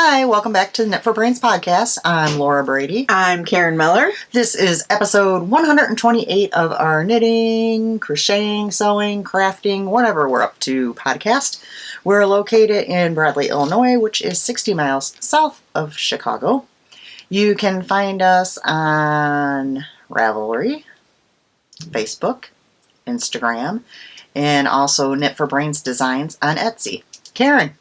Hi, welcome back to the Knit for Brains podcast. I'm Laura Brady. I'm Karen Miller. This is episode 128 of our knitting, crocheting, sewing, crafting, whatever we're up to podcast. We're located in Bradley, Illinois, which is 60 miles south of Chicago. You can find us on Ravelry, Facebook, Instagram, and also Knit for Brains Designs on Etsy. Karen.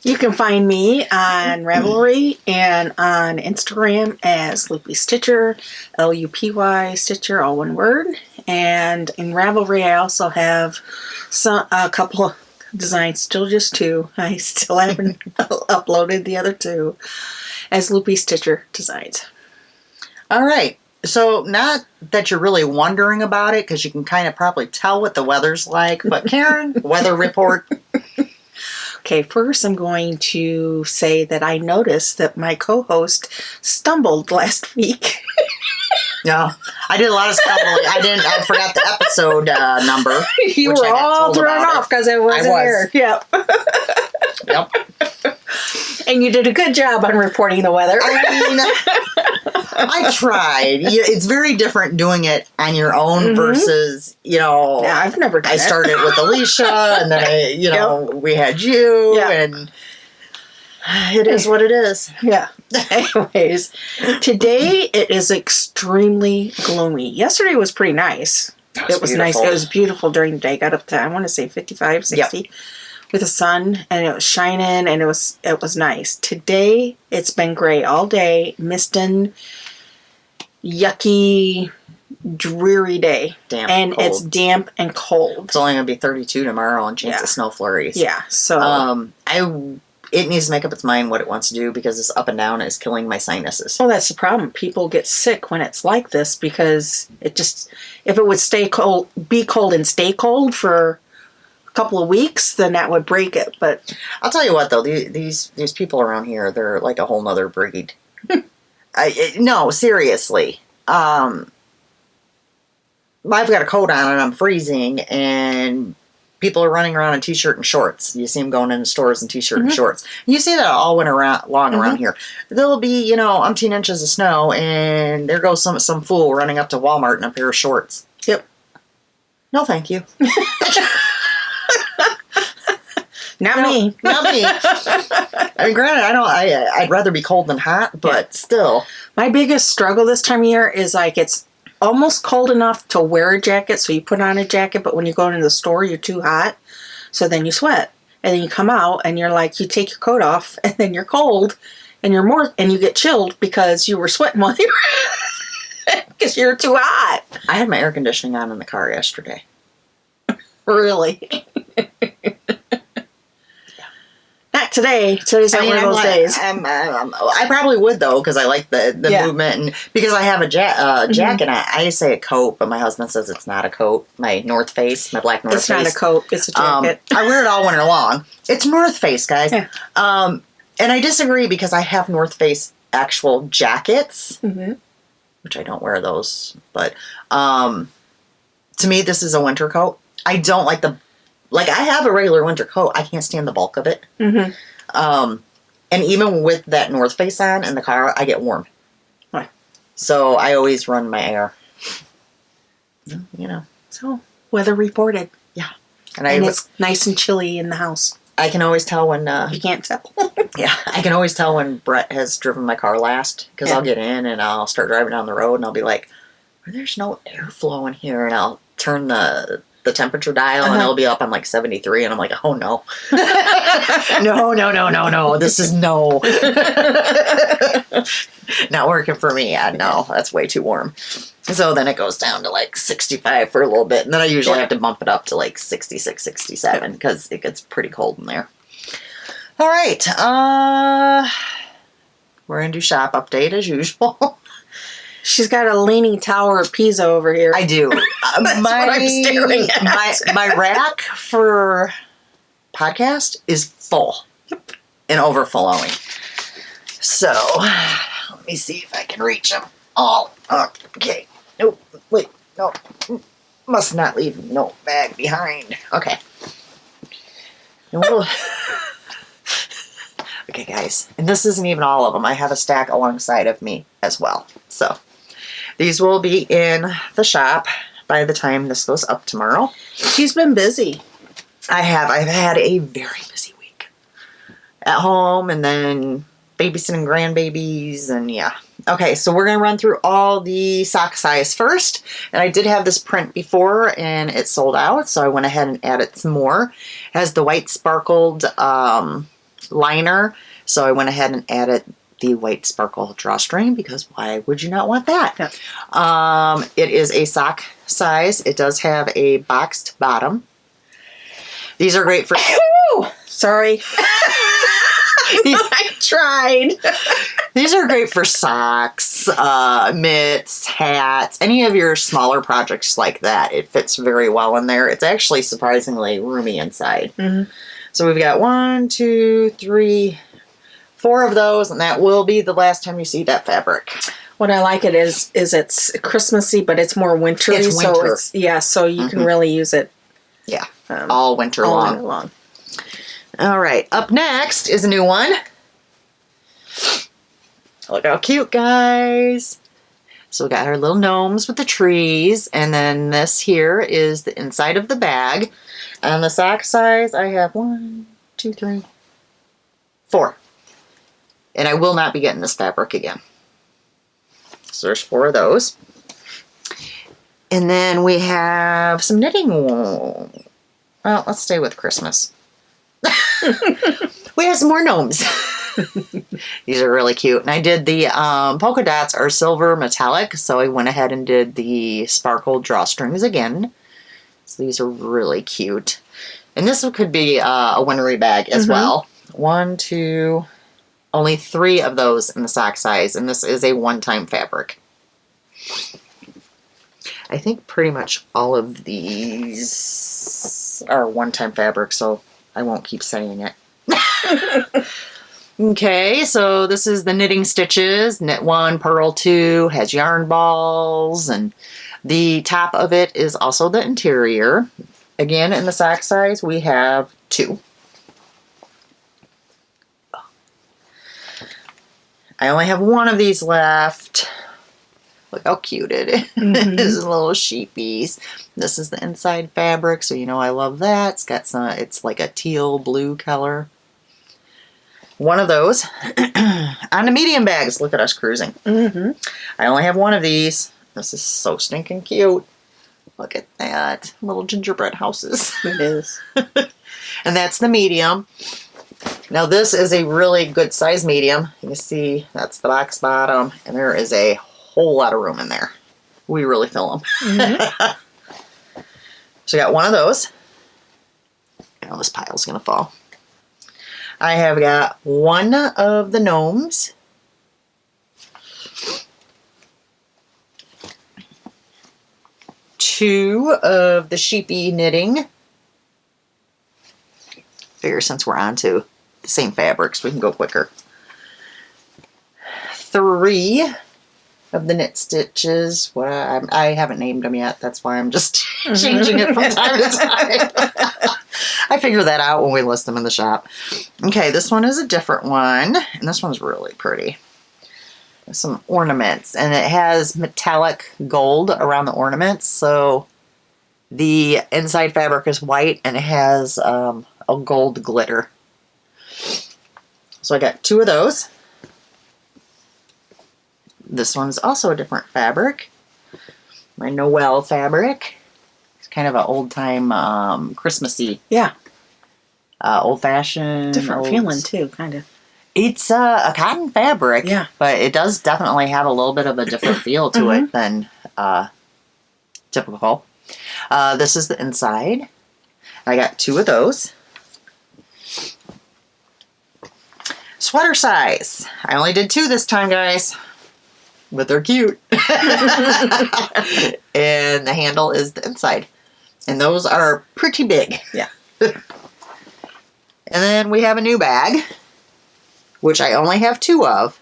You can find me on Ravelry and on Instagram as Loopy Stitcher, Lupy Stitcher, all one word. And in Ravelry, I also have a couple of designs, still just two. I still haven't uploaded the other two as Loopy Stitcher designs. All right. So not that you're really wondering about it, because you can kind of probably tell what the weather's like. But Karen, weather report. Okay, first I'm going to say that I noticed that my co-host stumbled last week. No, I did a lot of stumbling. I forgot the episode number. You were all thrown off because I wasn't here. Yep. Yep. And you did a good job on reporting the weather. I tried. It's very different doing it on your own versus, Yeah, I've never done it. I started with Alisha, and then we had you, and it is what it is. Yeah. Anyways, today it is extremely gloomy. Yesterday was pretty nice. It was nice. It was beautiful during the day. Got up to, I want to say 55, 60 with the sun, and it was shining, and it was nice. Today it's been gray all day, misting, yucky, dreary day. Damp and cold. It's damp and cold. It's only going to be 32 tomorrow and chance of snow flurries. Yeah, so it needs to make up its mind what it wants to do, because this up and down is killing my sinuses. Well, that's the problem. People get sick when it's like this, because if it would stay cold, be cold and stay cold for a couple of weeks, then that would break it. But I'll tell you what, though, these people around here, they're like a whole nother breed. No, seriously. I've got a coat on and I'm freezing, and people are running around in t-shirt and shorts. You see them going into stores in t-shirt and shorts. You see that all winter long around here. There'll be, umpteen inches of snow, and there goes some fool running up to Walmart in a pair of shorts. Yep. No, thank you. Not me. I mean, granted, I'd rather be cold than hot, but still. My biggest struggle this time of year is it's almost cold enough to wear a jacket, so you put on a jacket, but when you go into the store, you're too hot, so then you sweat. And then you come out, and you're like, you take your coat off, and then you're cold, and you get chilled because you were sweating while you were, because you're too hot. I had my air conditioning on in the car yesterday. Really? Not today. Today's not one of those days. I probably would, though, because I like the movement, and because I have a jacket. I say a coat, but my husband says it's not a coat. My North Face, my black North Face. It's not a coat. It's a jacket. I wear it all winter long. It's North Face, guys. Yeah. And I disagree, because I have North Face actual jackets, which I don't wear those. But to me, this is a winter coat. I don't like I have a regular winter coat. I can't stand the bulk of it. And even with that North Face on in the car, I get warm. Right. So I always run my air. So, weather reported. Yeah. And it's nice and chilly in the house. I can always tell when... you can't tell. Yeah. I can always tell when Brett has driven my car last, because I'll get in and I'll start driving down the road, and I'll be like, there's no airflow in here, and I'll turn the temperature dial, and it'll be up on 73, and I'm like, oh no. No. This is no. Not working for me. No, that's way too warm. So then it goes down to 65 for a little bit, and then I usually have to bump it up to 66, 67, because it gets pretty cold in there. All right. We're going to do shop update as usual. She's got a leaning tower of Pisa over here. I do. That's what I'm staring at. My rack for podcast is full and overflowing. So, let me see if I can reach them all. Okay. Nope. Wait. No. Must not leave no bag behind. Okay. Okay, guys. And this isn't even all of them. I have a stack alongside of me as well. So these will be in the shop by the time this goes up tomorrow. She's been busy. I have. I've had a very busy week at home and then babysitting grandbabies and yeah. Okay, so we're going to run through all the sock size first. And I did have this print before and it sold out, so I went ahead and added some more. It has the white sparkled liner, so I went ahead and added the white sparkle drawstring because why would you not want that? Yeah. It is a sock size. It does have a boxed bottom. These are great for... Sorry. I tried. These are great for socks, mitts, hats, any of your smaller projects like that. It fits very well in there. It's actually surprisingly roomy inside. Mm-hmm. So we've got 1, 2, 3, 4 of those, and that will be the last time you see that fabric. What I like it is it's Christmassy, but it's more wintry. It's winter. So it's, yeah, so you can really use it. Yeah, all winter long. All right, up next is a new one. Look how cute, guys. So we got our little gnomes with the trees, and then this here is the inside of the bag. And the sock size, I have 1, 2, 3, 4. And I will not be getting this fabric again. So there's 4 of those. And then we have some knitting. Well, let's stay with Christmas. We have some more gnomes. These are really cute. And I did the polka dots are silver metallic, so I went ahead and did the sparkle drawstrings again. So these are really cute. And this could be a wintry bag as well. 1, 2, only 3 of those in the sock size, and this is a one-time fabric. I think pretty much all of these are one-time fabric, so I won't keep saying it. Okay, so this is the knitting stitches. Knit 1, purl 2, has yarn balls, and the top of it is also the interior. Again, in the sock size, we have 2. I only have 1 of these left. Look how cute it is. Little sheepies. This is the inside fabric, so you know I love that. It's got some, it's like a teal blue color. 1 of those. On the medium bags, look at us cruising. I only have 1 of these. This is so stinking cute. Look at that. Little gingerbread houses. It is. And that's the medium. Now this is a really good size medium. You can see that's the box bottom, and there is a whole lot of room in there. We really fill them. So I got 1 of those. Now this pile's gonna fall. I have got 1 of the gnomes. 2 of the sheepy knitting. Figure since we're on to the same fabrics, we can go quicker. 3 of the knit stitches. Well, I haven't named them yet. That's why I'm just changing it from time to time. I figure that out when we list them in the shop. Okay, this one is a different one, and this one's really pretty. Some ornaments, and it has metallic gold around the ornaments, so the inside fabric is white, and it has a gold glitter. So I got 2 of those. This one's also a different fabric. My Noel fabric. It's kind of an old-time Christmassy. Yeah. Old-fashioned. Different feeling, too, kind of. It's a cotton fabric. Yeah. But it does definitely have a little bit of a different feel to it than typical. This is the inside. I got 2 of those. Sweater size. I only did 2 this time, guys. But they're cute. And the handle is the inside. And those are pretty big. Yeah. And then we have a new bag, which I only have 2 of.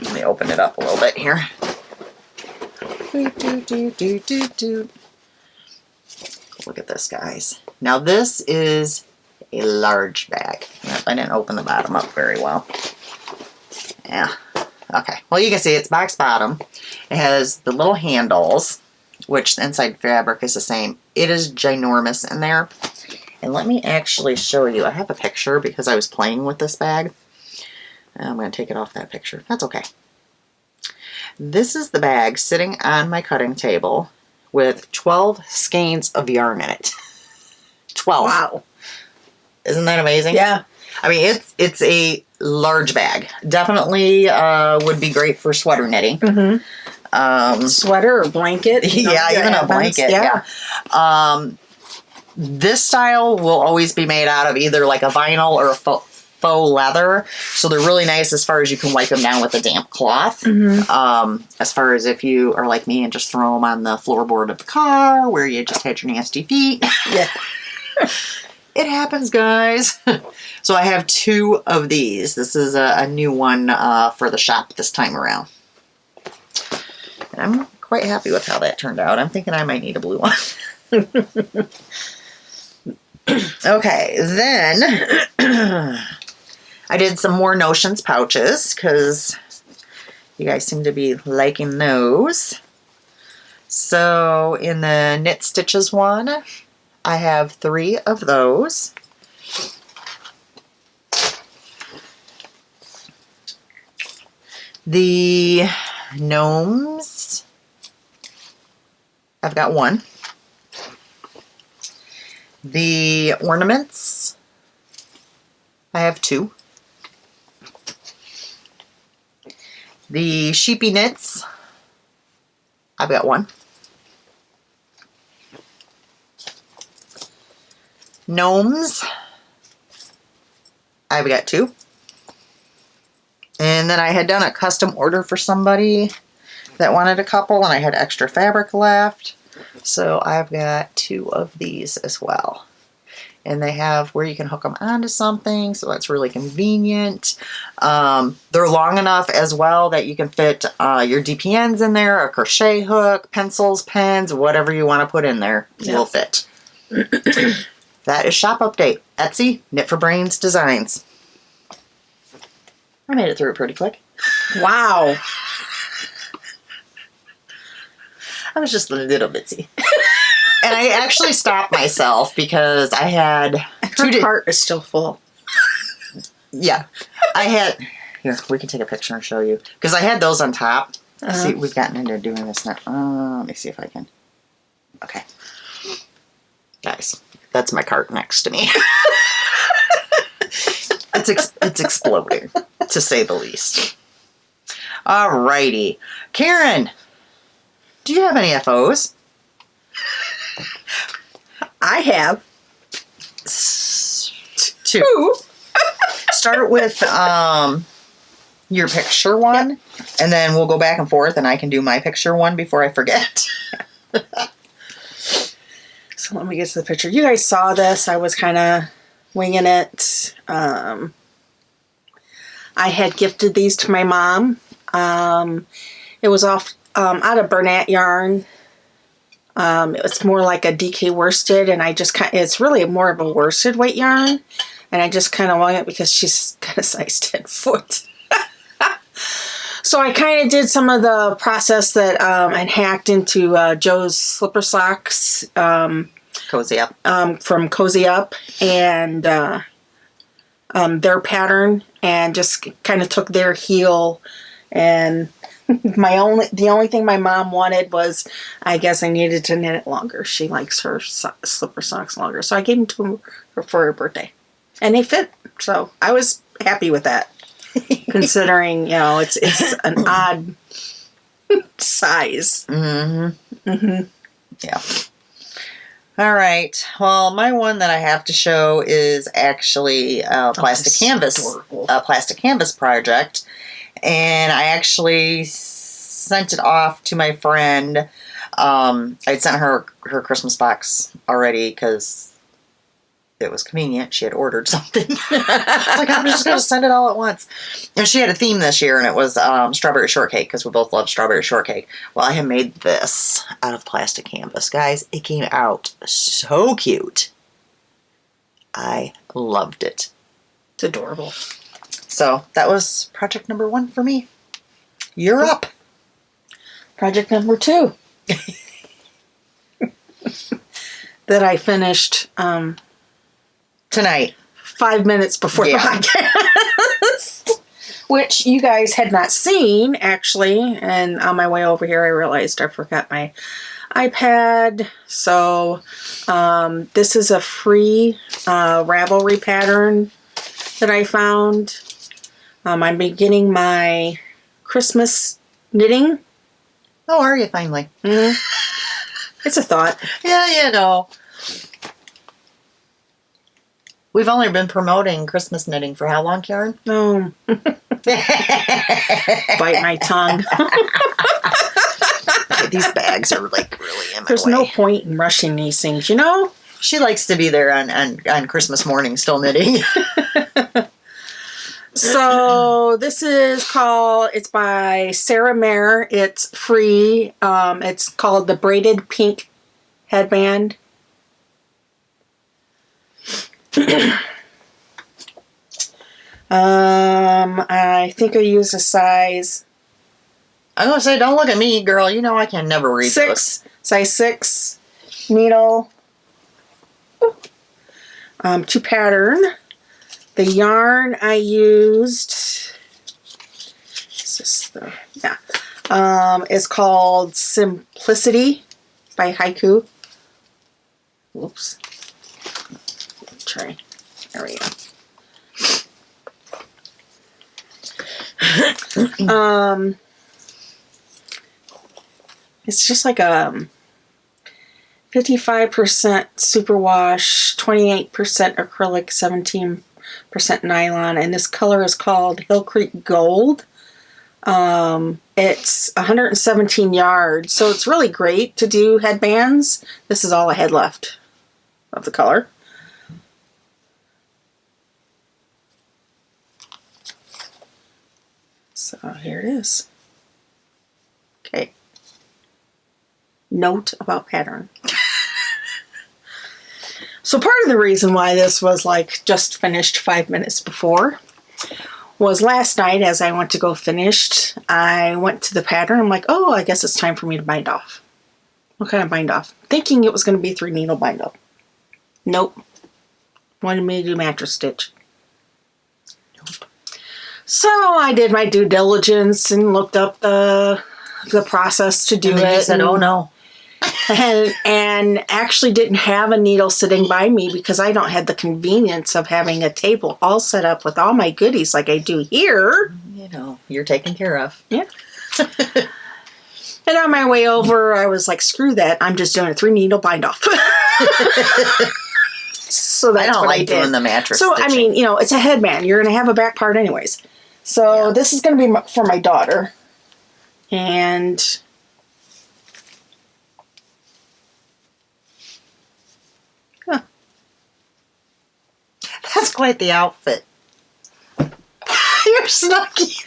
Let me open it up a little bit here. Look at this, guys. Now this is a large bag. Yep, I didn't open the bottom up very well. Yeah. Okay. Well, you can see it's box bottom. It has the little handles, which the inside fabric is the same. It is ginormous in there. And let me actually show you. I have a picture because I was playing with this bag. I'm going to take it off that picture. That's okay. This is the bag sitting on my cutting table with 12 skeins of yarn in it. 12. Wow. Isn't that amazing? Yeah. I mean, it's a large bag. Definitely would be great for sweater knitting. Mm-hmm. Sweater or blanket. Yeah, even a blanket. Yeah. This style will always be made out of either like a vinyl or a faux leather. So they're really nice as far as you can wipe them down with a damp cloth. Mm-hmm. As far as if you are like me and just throw them on the floorboard of the car where you just had your nasty feet. Yeah. It happens, guys. So I have 2 of these. This is a new one for the shop this time around. And I'm quite happy with how that turned out. I'm thinking I might need a blue one. Okay, then I did some more Notions pouches because you guys seem to be liking those. So in the Knit Stitches one, I have 3 of those. The gnomes, I've got 1. The ornaments, I have 2. The sheepy knits, I've got 1. Gnomes, I've got 2. And then I had done a custom order for somebody that wanted a couple, and I had extra fabric left. So I've got 2 of these as well. And they have where you can hook them onto something, so that's really convenient. They're long enough as well that you can fit your DPNs in there, a crochet hook, pencils, pens, whatever you want to put in there will fit. That is shop update. Etsy, Knit for Brains Designs. I made it through pretty quick. Wow. I was just a little bitsy. And I actually stopped myself because I had... Her cart is still full. Yeah. I had... Here, we can take a picture and show you. Because I had those on top. See, we've gotten into doing this now. Let me see if I can... Okay. Guys, that's my cart next to me. It's exploding, to say the least. Alrighty. Karen, do you have any FOs? I have 2. Start with your picture one, and then we'll go back and forth, and I can do my picture one before I forget. So let me get to the picture. You guys saw this. I was kind of winging it. I had gifted these to my mom. It was off out of Bernat yarn. It was more like a DK worsted, and I just it's really more of a worsted weight yarn, and I just kind of wung it because she's got a size 10 foot. So I kind of did some of the process that and hacked into Joe's slipper socks. Cozy Up. From Cozy Up, and their pattern, and just kind of took their heel, and the only thing my mom wanted was, I guess I needed to knit it longer. She likes her slipper socks longer, so I gave them to her for her birthday, and they fit. So I was happy with that, considering it's an odd size. Mm-hmm. Mm-hmm. Yeah. All right. Well, my one that I have to show is actually a plastic canvas project, and I actually sent it off to my friend. I'd sent her Christmas box already because it was convenient. She had ordered something. It's like, I'm just going to send it all at once. And she had a theme this year, and it was strawberry shortcake, because we both love strawberry shortcake. Well, I have made this out of plastic canvas. Guys, it came out so cute. I loved it. It's adorable. So that was project number 1 for me. You're up. Project number 2 that I finished Tonight. 5 minutes before the podcast, which you guys had not seen, actually. And on my way over here, I realized I forgot my iPad. So this is a free Ravelry pattern that I found. I'm beginning my Christmas knitting. Oh, are you finally? Mm-hmm. It's a thought. Yeah, you know. We've only been promoting Christmas knitting for how long, Karen? No. Bite my tongue. These bags are like really in my There's way. no point in rushing these things, you know? She likes to be there on Christmas morning still knitting. So this is it's by Sarah Mayer. It's free. It's called the Braided Pink Headband. I think I used a size I'm going to say, don't look at me, girl. You know I can never read those. size 6 needle to pattern. The yarn I used is called Simplicity by Haiku. Whoops. Try. There we go. It's just like a 55% superwash, 28% acrylic, 17% nylon, and this color is called Hill Creek Gold. It's 117 yards, so it's really great to do headbands. This is all I had left of the color. So here it is. Okay. Note about pattern. So part of the reason why this was like just finished 5 minutes before was last night as I went to go finish, I went to the pattern. I'm like, oh, I guess it's time for me to bind off. What kind of bind off? Thinking it was going to be 3 needle bind off. Nope. Wanted me to do mattress stitch. Nope. So I did my due diligence and looked up the process to do and then it. You said, oh no. And actually didn't have a needle sitting by me because I don't have the convenience of having a table all set up with all my goodies like I do here. You know, you're taken care of. Yeah. And on my way over, I was like, screw that. I'm just doing a 3 needle bind off. So that's I don't what like I did. doing the mattress So, stitching. I mean, you know, it's a headband. You're going to have a back part anyways. So this is going to be for my daughter. And that's quite the outfit. You're Snuggie.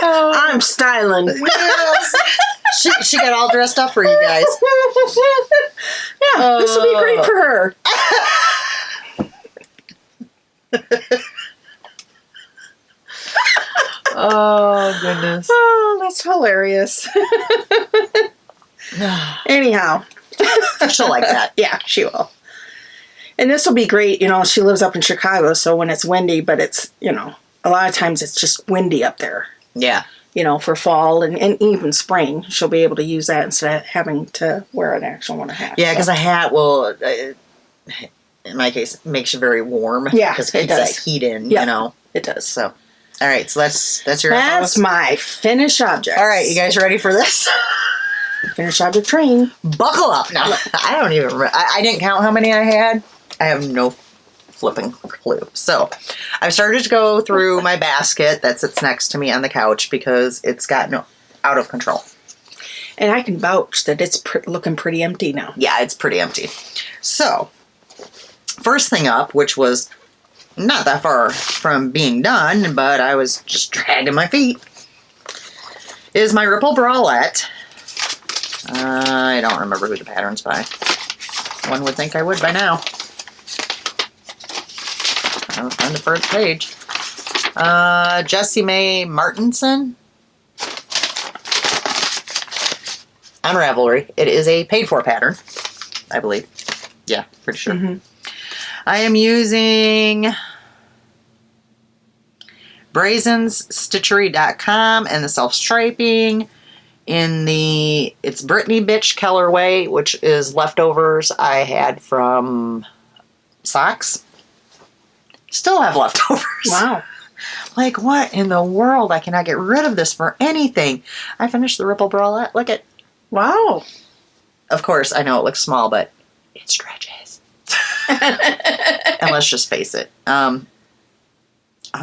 I'm styling. Yes. She got all dressed up for you guys. Yeah, this will be great for her. Oh, goodness. Oh, that's hilarious. Anyhow. She'll like that. Yeah, she will. And this will be great. You know, she lives up in Chicago, so when it's windy, but it's, you know, a lot of times it's just windy up there. Yeah. You know, for fall and even spring, she'll be able to use that instead of having to wear an actual one a hat. Yeah, because a hat will, in my case, makes you very warm. Yeah, because it it keeps does. that heat in, Yeah, you know. it does. So, all right, so that's your That's my finished object. All right, you guys ready for this? Finished object train. Buckle up. No, I don't even, I didn't count how many I had. I have no flipping clue. So, I've started to go through my basket that sits next to me on the couch because it's gotten out of control. And I can vouch that it's looking pretty empty now. Yeah, it's pretty empty. So, first thing up, which was not that far from being done, but I was just dragging my feet, is my Ripple Bralette I don't remember who the pattern's by. One would think I would by now. I'll find the first page. Jessie Mae Martinson. On Ravelry. It is a paid-for pattern, I believe. Yeah, pretty sure. Mm-hmm. I am using brazensstitchery.com and the self-striping in the It's Brittany Bitch colorway, which is leftovers I had from socks. Still have leftovers. Wow. Like, what in the world? I cannot get rid of this for anything. I finished the ripple bralette. Look at. Wow. Of course, I know it looks small, but it stretches. And let's just face it. I'm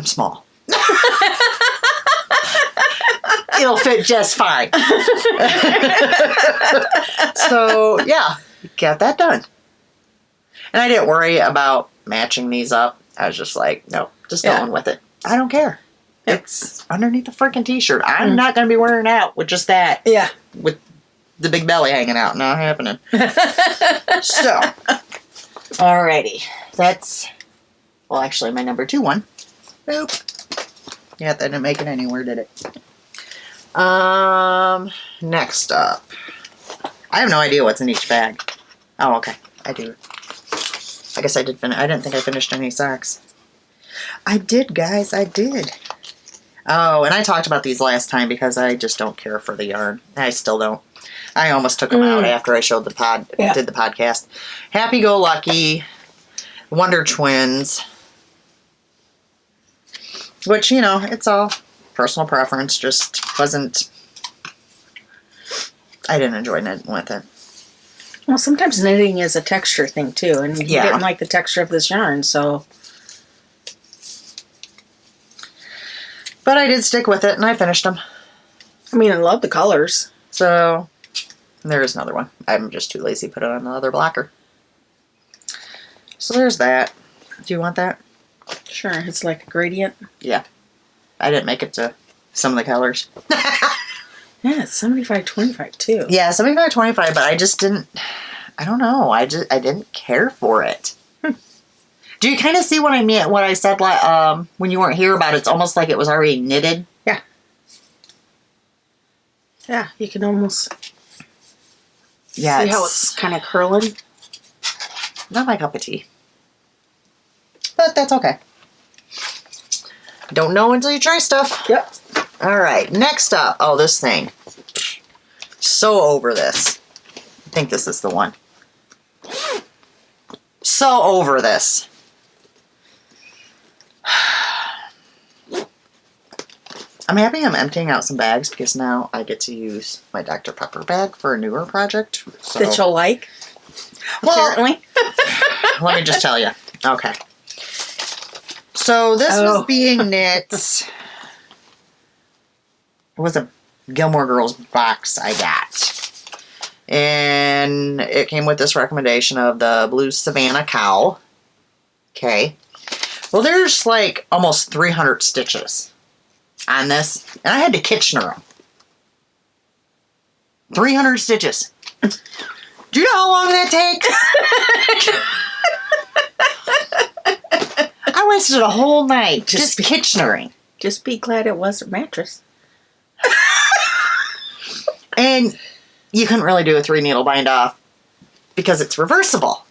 small. It'll fit just fine. So, yeah, got that done. And I didn't worry about matching these up. I was just like, no, just going with it. I don't care. Yep. It's underneath the freaking t-shirt. I'm not going to be wearing it out with just that. Yeah. With the big belly hanging out. Not happening. So, alrighty. That's, well, actually, my number 2 one. Boop. Yeah, that didn't make it anywhere, did it? Next up. I have no idea what's in each bag. Oh, okay. I do. I guess I did finish. I didn't think I finished any socks. I did, guys. I did. Oh, and I talked about these last time because I just don't care for the yarn. I still don't. I almost took them out after I showed did the podcast. Happy Go Lucky, Wonder Twins, which, you know, it's all personal preference. Just wasn't. I didn't enjoy knitting with it. Well, sometimes knitting is a texture thing too, and you didn't like the texture of this yarn, so. But I did stick with it, and I finished them. I mean, I love the colors. So, there is another one. I'm just too lazy to put it on another blocker. So there's that. Do you want that? Sure, it's like a gradient. Yeah. I didn't make it to some of the colors. Yeah, it's 75-25 too. Yeah, 75-25, but I just didn't, I don't know. I didn't care for it. Do you kind of see what I mean? What I said when you weren't here about it? It's almost like it was already knitted. Yeah. Yeah, you can almost see how it's kind of curling. Not my cup of tea. But that's okay. Don't know until you try stuff. Yep. All right, next up. Oh, this thing. So over this. I think this is the one. So over this. I'm happy I'm emptying out some bags because now I get to use my Dr. Pepper bag for a newer project. So. That you'll like? Well, apparently. Let me just tell you. Okay. So this was being knit. It was a Gilmore Girls box I got. And it came with this recommendation of the blue Savannah Cow. Okay. Well, there's like almost 300 stitches on this. And I had to Kitchener them. 300 stitches. Do you know how long that takes? I wasted a whole night just Kitchenering. Just be glad it wasn't mattress. And you couldn't really do a 3-needle bind off because it's reversible.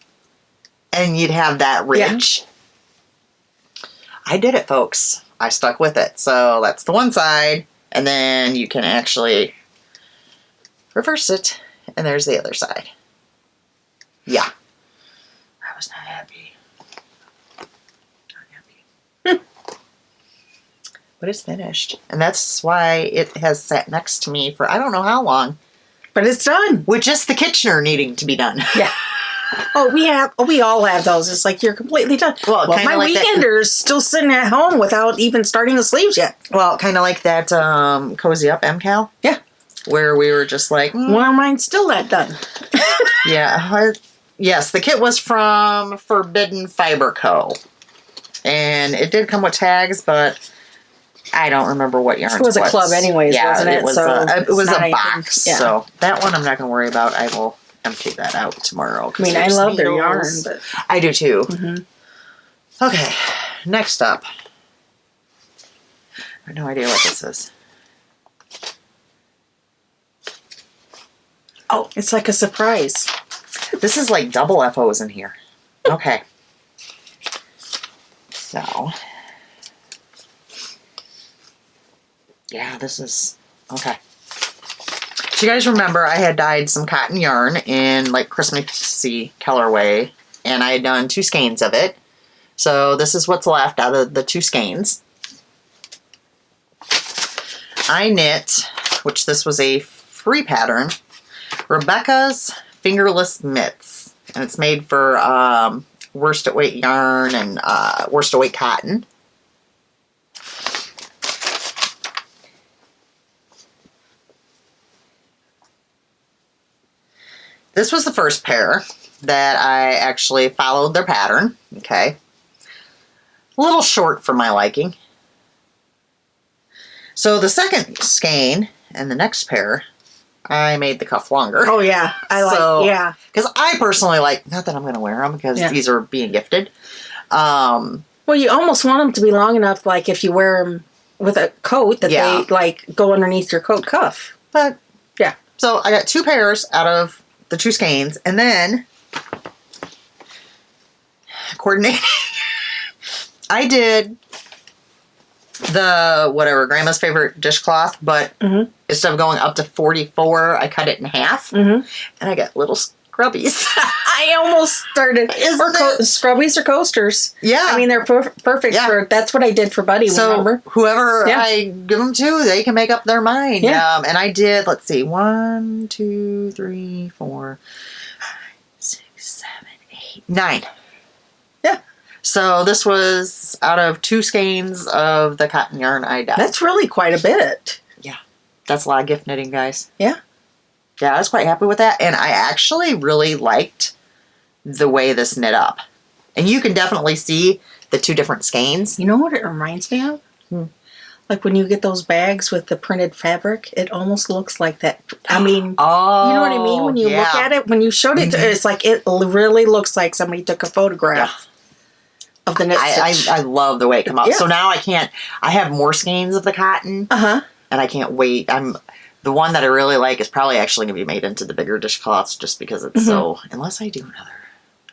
And you'd have that ridge. Yeah. I did it, folks. I stuck with it. So that's the one side. And then you can actually reverse it. And there's the other side. Yeah. I was not happy. Not happy. But it's finished. And that's why it has sat next to me for I don't know how long. But it's done. With just the Kitchener needing to be done. Yeah. We all have those. It's like you're completely done. Well my like weekender's still sitting at home without even starting the sleeves yet. Well, kind of like that Cozy Up MCal. Yeah. Where we were just like... Well, mine's still that done. Yeah. Yes, the kit was from Forbidden Fiber Co. And it did come with tags, but I don't remember what yarns. It was a club anyways, wasn't it? It was So it was it's a not box. anything- yeah. So that one I'm not going to worry about. I will empty that out tomorrow. I mean, I love their yarn, but I do too. Mhm. Okay, next up. I have no idea what this is. oh, it's like a surprise. This is like double FOs in here. Okay. So. Yeah, this is... Okay. So you guys remember I had dyed some cotton yarn in like Christmassy colorway. And I had done 2 skeins of it. So this is what's left out of the 2 skeins. I knit, which this was a free pattern, Rebecca's Fingerless Mitts. And it's made for worsted weight yarn and worsted weight cotton. This was the first pair that I actually followed their pattern. Okay. A little short for my liking. So the second skein and the next pair, I made the cuff longer. Oh yeah, yeah. Because I personally like, not that I'm going to wear them because these are being gifted. Well, you almost want them to be long enough, like if you wear them with a coat, that they like go underneath your coat cuff. But yeah. So I got 2 pairs out of the 2 skeins, and then coordinating. I did the whatever grandma's favorite dishcloth, but instead of going up to 44, I cut it in half, and I got little scrubbies. I almost started. Scrubbies or coasters. Yeah, I mean they're perfect for. That's what I did for Buddy. So remember? Whoever I give them to, they can make up their mind. Yeah. And I did. Let's see, 1, 2, 3, 4, 5, 6, 7, 8, 9. Yeah. So this was out of 2 skeins of the cotton yarn I dyed. That's really quite a bit. Yeah, that's a lot of gift knitting, guys. Yeah. Yeah, I was quite happy with that, and I actually really liked the way this knit up. And you can definitely see the 2 different skeins. You know what it reminds me of? Like when you get those bags with the printed fabric, it almost looks like that. I mean, you know what I mean? When you look at it, when you showed it, it's like it really looks like somebody took a photograph of the knit stitch. I love the way it came out. So now I have more skeins of the cotton, and I can't wait. The one that I really like is probably actually going to be made into the bigger dishcloths just because it's so, unless I do another,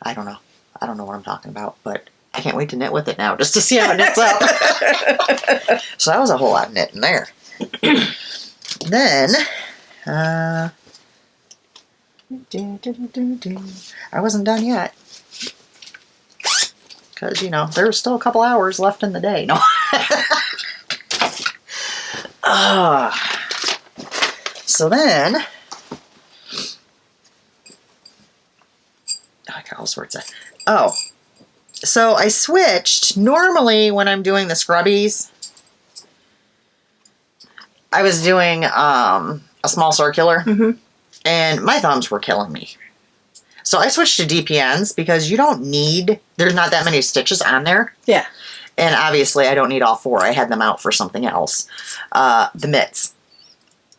I don't know. I don't know what I'm talking about, but I can't wait to knit with it now just to see how it knits up. So that was a whole lot of knitting there. Then, I wasn't done yet. Because, you know, there's still a couple hours left in the day. No. So then, I got all sorts of, so I switched. Normally when I'm doing the scrubbies, I was doing a small circular, and my thumbs were killing me. So I switched to DPNs because you don't need, there's not that many stitches on there. Yeah. And obviously I don't need all 4. I had them out for something else. The mitts.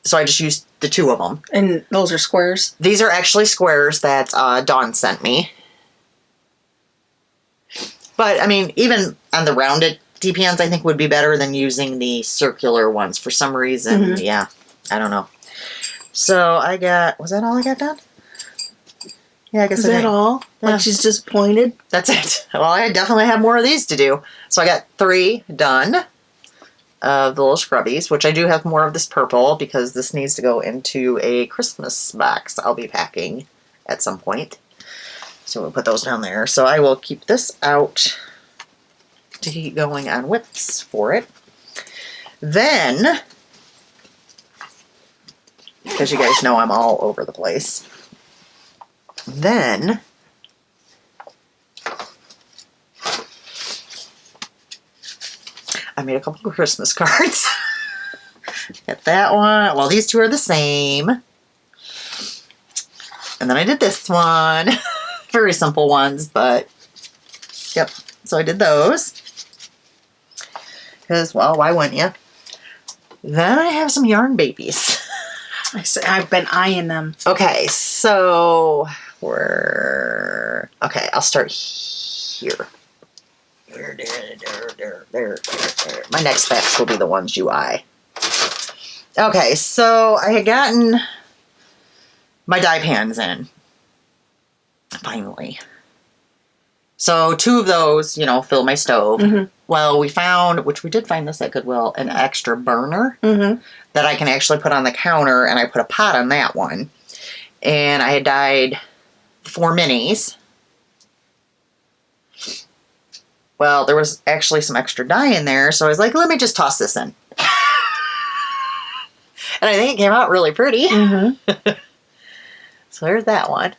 So I just used the 2 of them. And those are squares? These are actually squares that Dawn sent me. But, I mean, even on the rounded DPNs, I think would be better than using the circular ones. For some reason, yeah, I don't know. So I got, was that all I got done? Yeah, I guess Is that all? Yeah. Like she's disappointed? That's it. Well, I definitely have more of these to do. So I got 3 done of the little scrubbies, which I do have more of this purple because this needs to go into a Christmas box I'll be packing at some point. So we'll put those down there. So I will keep this out to keep going on whips for it. Then, because you guys know I'm all over the place, then I made a couple of Christmas cards. Got that one. Well, these 2 are the same. And then I did this one. Very simple ones, but yep. So I did those. Because, well, why wouldn't you? Then I have some yarn babies. I've been eyeing them. Okay, so I'll start here. There. My next batch will be the ones you eye. Okay, so I had gotten my dye pans in. Finally. So 2 of those, fill my stove. Mm-hmm. Well, we found, which we did find this at Goodwill, an extra burner that I can actually put on the counter, and I put a pot on that one. And I had dyed 4 minis. Well, there was actually some extra dye in there, so I was like, let me just toss this in. And I think it came out really pretty. Mm-hmm. So there's that one.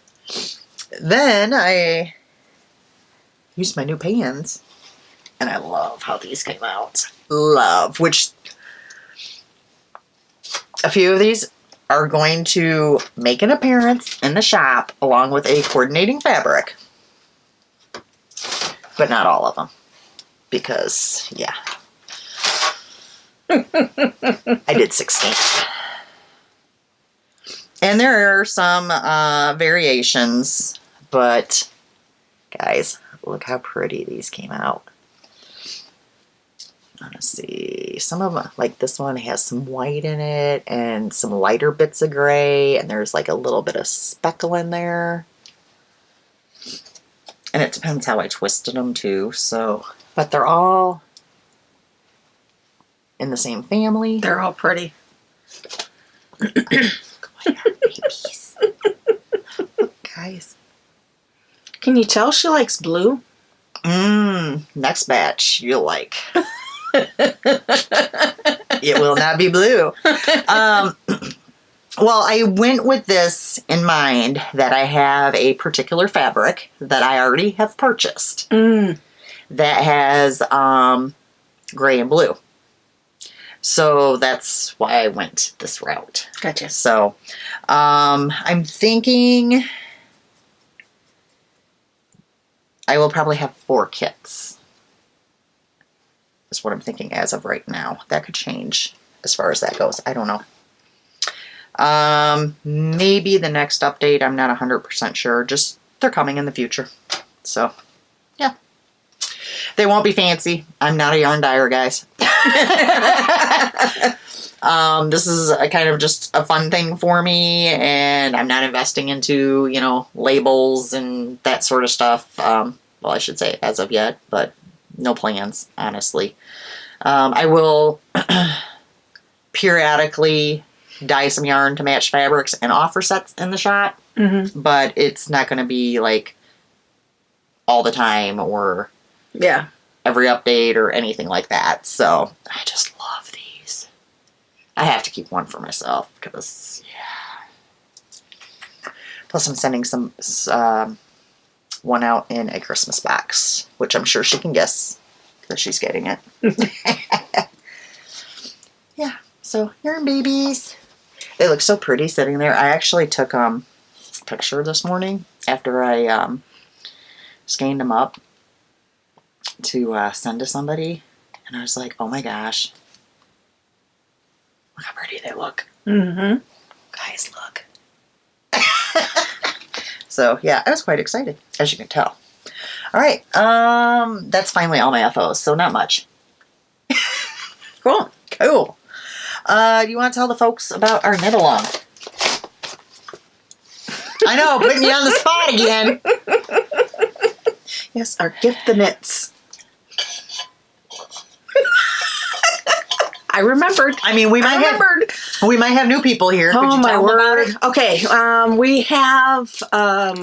Then I used my new pans, and I love how these came out. Which a few of these are going to make an appearance in the shop along with a coordinating fabric. But not all of them. Because, yeah. I did 16. And there are some variations, but guys, look how pretty these came out. Let's see, some of them, like this one has some white in it and some lighter bits of gray, and there's like a little bit of speckle in there. And it depends how I twisted them too, so, but they're all in the same family. They're all pretty. Babies. Look, guys. Can you tell she likes blue? Next batch you'll like. It will not be blue. Well, I went with this in mind that I have a particular fabric that I already have purchased that has gray and blue. So that's why I went this route. Gotcha. So I'm thinking I will probably have 4 kits. That's what I'm thinking as of right now. That could change as far as that goes. I don't know. Maybe the next update, I'm not 100% sure. Just, they're coming in the future. So, yeah. They won't be fancy. I'm not a yarn dyer, guys. This is a kind of just a fun thing for me, and I'm not investing into, labels and that sort of stuff. Well, I should say as of yet, but no plans, honestly. I will periodically dye some yarn to match fabrics and offer sets in the shop, but it's not going to be like all the time or every update or anything like that. So I just love these. I have to keep one for myself because, yeah. Plus I'm sending some one out in a Christmas box, which I'm sure she can guess that she's getting it. Yeah, so yarn babies. They look so pretty sitting there. I actually took a picture this morning after I scanned them up to send to somebody, and I was like, oh my gosh, look how pretty they look. Guys, look. So yeah, I was quite excited, as you can tell. All right, that's finally all my FOs, so not much. Cool. Do you want to tell the folks about our knit along? I know, putting you on the spot again. Yes, our gift the knits. I remembered. I mean, we might have new people here. Could you tell them about it? Okay, we have a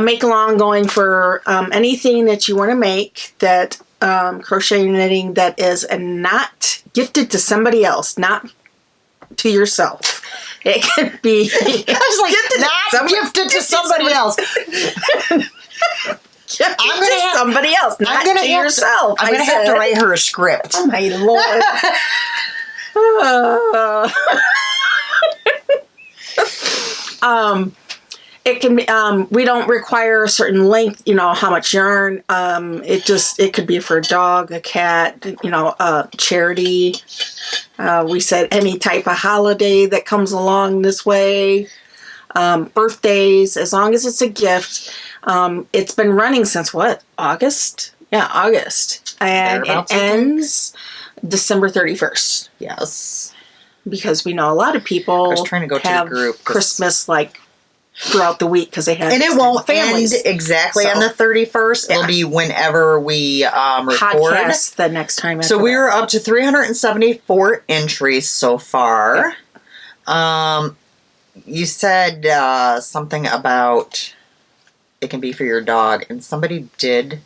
make along going for anything that you want to make that crochet knitting that is not gifted to somebody else, not to yourself. It can be gifted to somebody else. Somebody else, not to yourself. I'm going to have to write her a script. Oh my Lord. It can be. We don't require a certain length. How much yarn. It could be for a dog, a cat. Charity. We said any type of holiday that comes along this way. Birthdays, as long as it's a gift. It's been running since what? August? Yeah, August. And it ends December 31st. Yes. Because we know a lot of people I was trying to go have to the group Christmas throughout the week because they have and it won't families. end exactly on the 31st. Yeah. It'll be whenever we record. Podcast the next time. So we're up to 374 entries so far. Yep. You said something about it can be for your dog, and somebody did.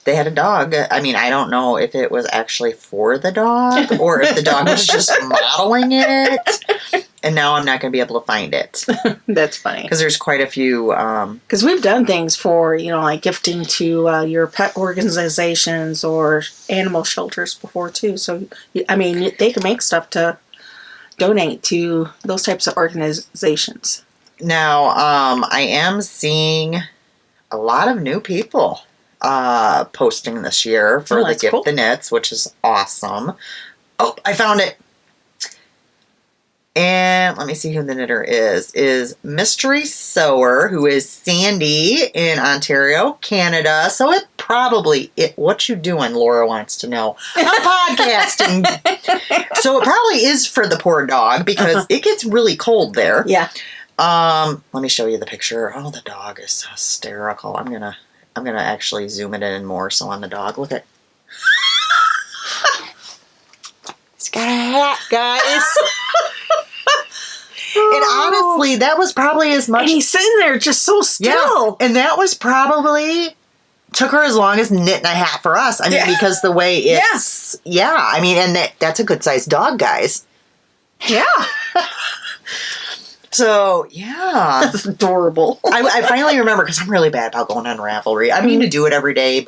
They had a dog. I mean, I don't know if it was actually for the dog or if the dog was just modeling it. And now I'm not going to be able to find it. That's funny. Because there's quite a few. Because we've done things for, gifting to your pet organizations or animal shelters before, too. So, they can make stuff to donate to those types of organizations. Now, I am seeing a lot of new people posting this year for the Gift the Knits, which is awesome. Oh, I found it. And let me see who the knitter is Mystery Sewer, who is Sandy in Ontario, Canada. So what you doing, Laura wants to know. I'm podcasting. So it probably is for the poor dog because it gets really cold there. Yeah. Let me show you the picture. Oh, the dog is hysterical. I'm gonna actually zoom it in more so on the dog. Look at he's got a hat, guys. And honestly, that was probably as much. And he's sitting there just so still. Yeah, and that was probably took her as long as knitting a hat for us. I mean, because the way it's, I mean, and that's a good sized dog, guys. Yeah. So, yeah. That's adorable. I finally remember, because I'm really bad about going on Ravelry. I mean to do it every day,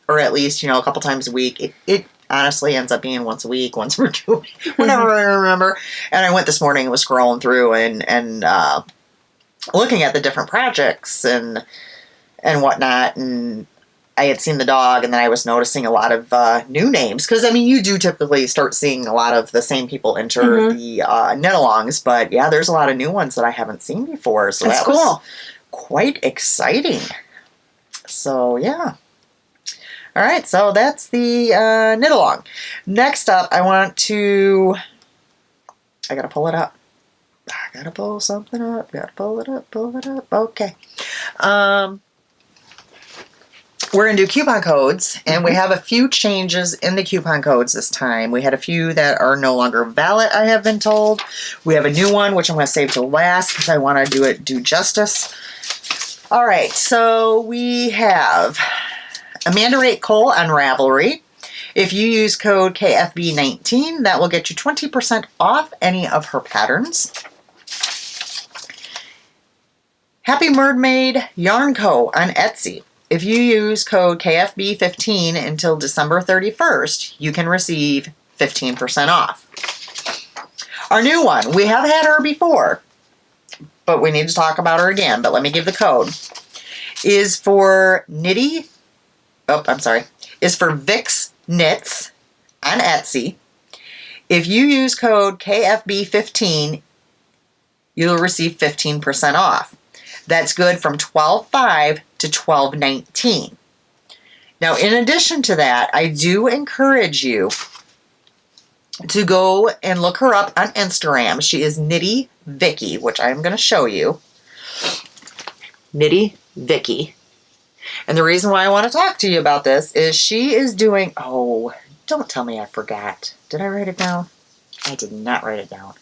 or at least, a couple times a week. It honestly ends up being once a week, once we're doing whenever I remember. And I went this morning and was scrolling through and looking at the different projects and whatnot. And I had seen the dog, and then I was noticing a lot of new names. Because, I mean, you do typically start seeing a lot of the same people enter the knit-alongs. But, yeah, there's a lot of new ones that I haven't seen before. So that's that cool. Was quite exciting. So, yeah. All right, so that's the knit-along. Next up, I got to pull it up. I got to pull something up. Got to pull it up. Okay. We're going to do coupon codes, and we have a few changes in the coupon codes this time. We had a few that are no longer valid, I have been told. We have a new one, which I'm going to save till last because I want to do justice. All right, so we have Amanda Rate Cowl on Ravelry. If you use code KFB19, that will get you 20% off any of her patterns. Happy Mermaid Yarn Co. on Etsy. If you use code KFB15 until December 31st, you can receive 15% off. Our new one, we have had her before, but we need to talk about her again, but let me give the code, is for Vix Knits on Etsy. If you use code KFB15, you'll receive 15% off. That's good from 12/5 to 12/19. Now, in addition to that, I do encourage you to go and look her up on Instagram. She is Knitty Vicky, which I'm going to show you. Knitty Vicky. And the reason why I want to talk to you about this is she is doing... Oh, don't tell me I forgot. Did I write it down? I did not write it down.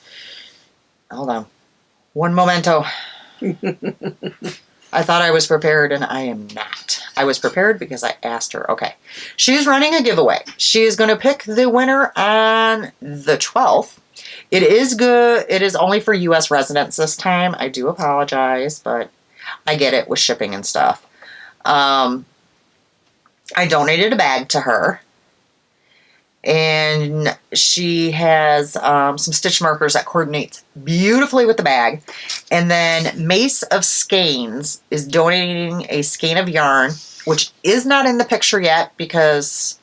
Hold on. One momento. I thought I was prepared, and I am not. I was prepared because I asked her. Okay. She's running a giveaway. She is going to pick the winner on the 12th. It is good. It is only for U.S. residents this time. I do apologize, but I get it with shipping and stuff. I donated a bag to her. And she has some stitch markers that coordinate beautifully with the bag. And then Mace of Skeins is donating a skein of yarn, which is not in the picture yet because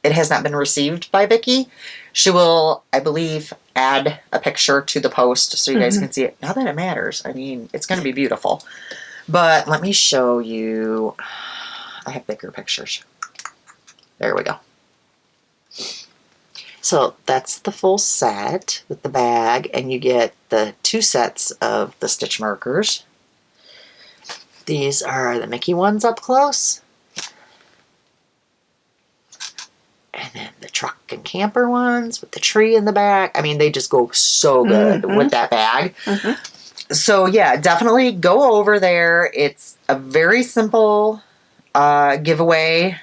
it has not been received by Vicki. She will, I believe, add a picture to the post so you guys can see it. Not that it matters. I mean, it's going to be beautiful. But let me show you. I have bigger pictures. There we go. So that's the full set with the bag, and you get the 2 sets of the stitch markers. These are the Mickey ones up close. And then the truck and camper ones with the tree in the back. I mean, they just go so good with that bag. So yeah, definitely go over there. It's a very simple giveaway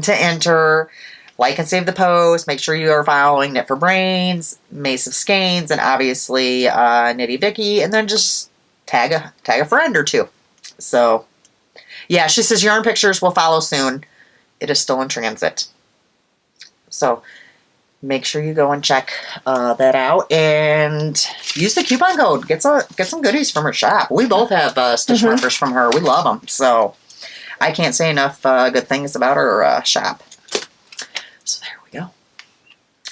to enter. Like and save the post. Make sure you are following Knit for Brains, Mace of Skeins, and obviously Knitty Vicky. And then just tag a friend or 2. So yeah, she says yarn pictures will follow soon. It is still in transit. So make sure you go and check that out and use the coupon code. Get some goodies from her shop. We both have stitch markers from her. We love them. So I can't say enough good things about her shop. So there we go.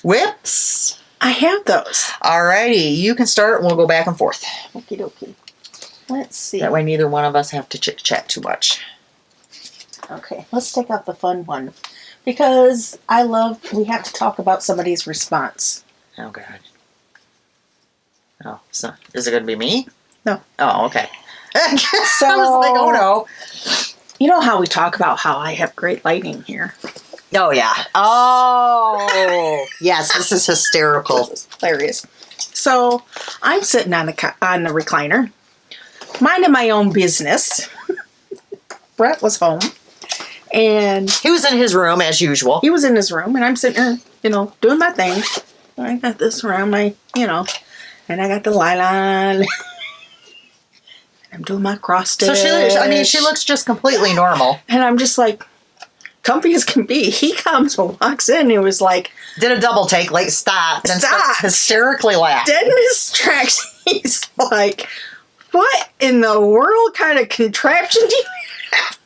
Whips. I have those. Alrighty, you can start and we'll go back and forth. Okie dokie. Let's see. That way neither one of us have to chit-chat too much. Okay, let's take out the fun one. Because we have to talk about somebody's response. Oh, God. Oh, so is it going to be me? No. Oh, okay. So, I was like, oh, no. You know how we talk about how I have great lighting here? Oh, yeah. Oh, yes, this is hysterical. This is hilarious. So, I'm sitting on the recliner, minding my own business. Brett was home. And he was in his room, as usual. He was in his room, and I'm sitting there, doing my thing. I got this around my, and I got the nylon. I'm doing my cross stitch. So she looks just completely normal. And I'm just like, comfy as can be. He comes and walks in. He was like, did a double take, like stop, and starts hysterically laughing. Dead in his tracks. He's like, what in the world kind of contraption do you have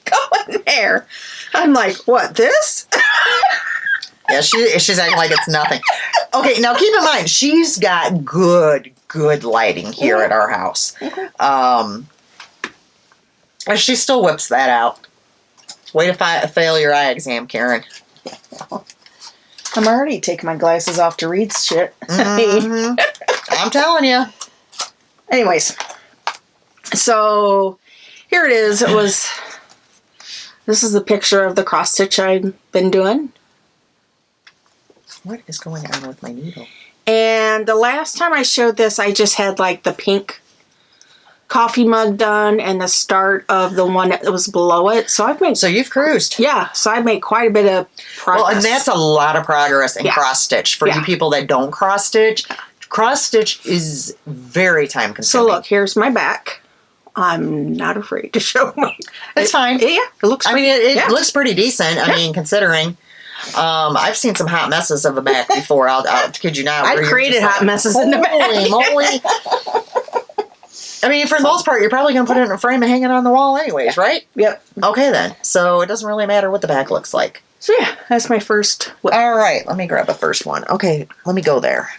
going there? I'm like, what, this? Yeah, she's acting like it's nothing. Okay, now keep in mind, she's got good lighting here at our house. And she still whips that out. Way to fail your eye exam, Karen. I'm already taking my glasses off to read shit. I'm telling you. Anyways, so here it is. This is the picture of the cross stitch I've been doing. What is going on with my needle? And the last time I showed this, I just had like the pink coffee mug done and the start of the one that was below it. So you've cruised. Yeah, so I've made quite a bit of progress. Well, and that's a lot of progress in cross stitch. For you people that don't cross stitch is very time consuming. So look, here's my back. I'm not afraid to show my... It's fine. Yeah, it looks... It looks pretty decent. I mean, considering... I've seen some hot messes of a back before. I'll kid you not. I've created hot messes in the back. Holy moly. I mean, for the most part, you're probably going to put it in a frame and hang it on the wall anyways, right? Yep. Okay, then. So it doesn't really matter what the back looks like. So yeah, that's my first whip. All right, let me grab the first one. Okay, let me go there.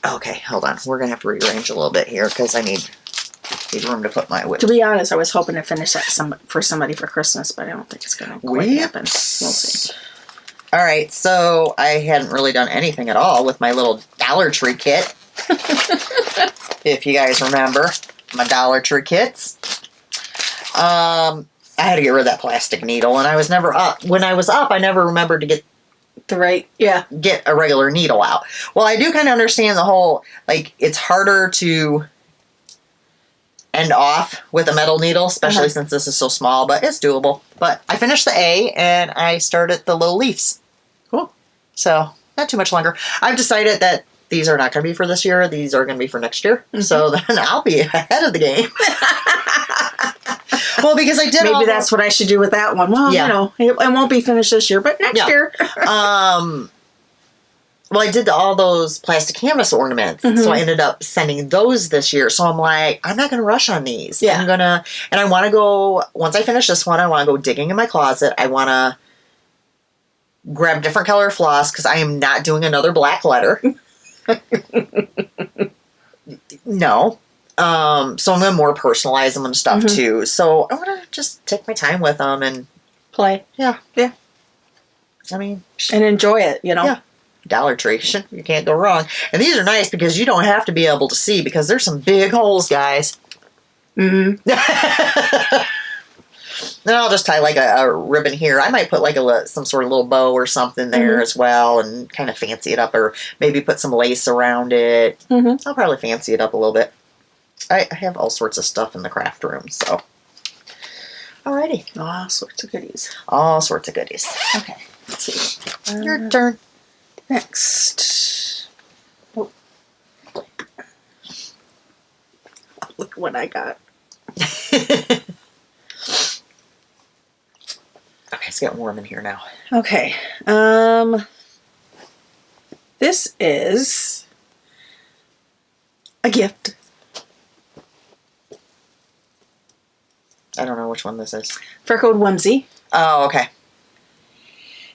Okay, hold on. We're going to have to rearrange a little bit here because I need room to put my whip. To be honest, I was hoping to finish that for somebody for Christmas, but I don't think it's going to quite happen. We'll see. All right, so I hadn't really done anything at all with my little Dollar Tree kit. If you guys remember my Dollar Tree kits. I had to get rid of that plastic needle, and I was never up. When I was up, I never remembered to get a regular needle out. Well, I do kind of understand the whole, like, it's harder to end off with a metal needle, especially since this is so small, but it's doable. But I finished the A, and I started the little leaves. Cool. So, not too much longer. I've decided that these are not going to be for this year. These are going to be for next year. So then I'll be ahead of the game. Well, because I did Maybe that's what I should do with that one. Well, it won't be finished this year, but next year. Well, I did all those plastic canvas ornaments, so I ended up sending those this year. So I'm like, I'm not going to rush on these. Yeah. And I want to go, once I finish this one, I want to go digging in my closet. I want to grab different color floss because I am not doing another black letter. No. So I'm going to more personalize them and stuff too. So I want to just take my time with them and play. Yeah. Yeah. I mean, and enjoy it, Yeah. Dollar Tree. You can't go wrong. And these are nice because you don't have to be able to see because there's some big holes, guys. Mm-hmm. Then I'll just tie like a ribbon here. I might put like some sort of little bow or something there as well and kind of fancy it up or maybe put some lace around it. I'll probably fancy it up a little bit. I have all sorts of stuff in the craft room, so. Alrighty. All sorts of goodies. All sorts of goodies. Okay. Let's see. Your turn. Next. Oh. Look what I got. Okay, it's getting warm in here now. Okay. This is a gift. I don't know which one this is. Freckled Whimsy. Oh, okay.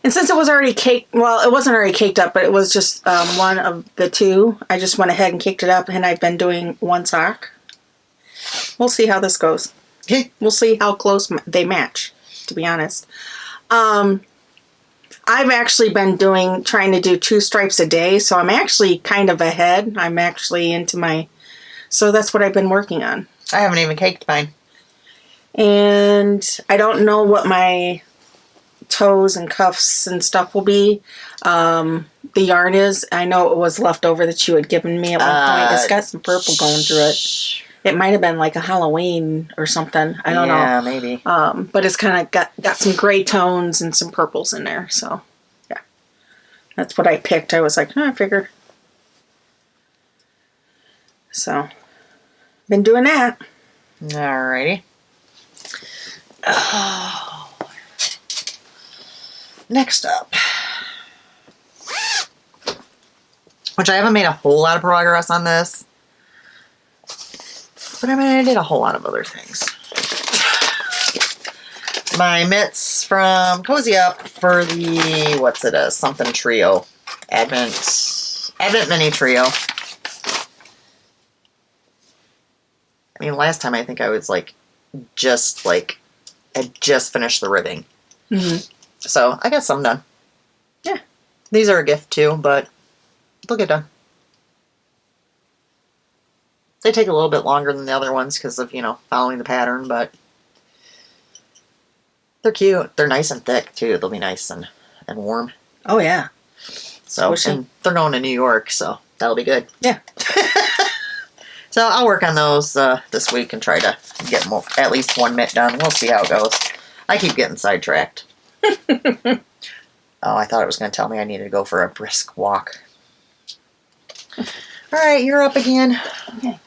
And since it was already caked, well, it wasn't already caked up, but it was just one of the two. I just went ahead and caked it up, and I've been doing one sock. We'll see how this goes. Okay. We'll see how close they match, to be honest. I've actually been trying to do 2 stripes a day, so I'm actually kind of ahead. I'm actually so that's what I've been working on. I haven't even caked mine. And I don't know what my toes and cuffs and stuff will be. The yarn is, I know it was left over that you had given me at one point. It's got some purple going through it. It might have been like a Halloween or something. I don't know. Yeah, maybe. But it's kind of got some gray tones and some purples in there. So, yeah. That's what I picked. I was like, I figured. So, been doing that. Alrighty. Oh. Next up. Which I haven't made a whole lot of progress on this. But I mean, I did a whole lot of other things. My mitts from Cozy Up for the, what's it, a something trio. Advent mini trio. I mean, last time I think I was I just finished the ribbing. So I got some done. Yeah. These are a gift too, but they'll get done. They take a little bit longer than the other ones because of, following the pattern, but they're cute. They're nice and thick, too. They'll be nice and warm. Oh, yeah. So, and they're going to New York, so that'll be good. Yeah. So I'll work on those this week and try to get at least one mitt done. We'll see how it goes. I keep getting sidetracked. Oh, I thought it was going to tell me I needed to go for a brisk walk. All right, you're up again. Okay.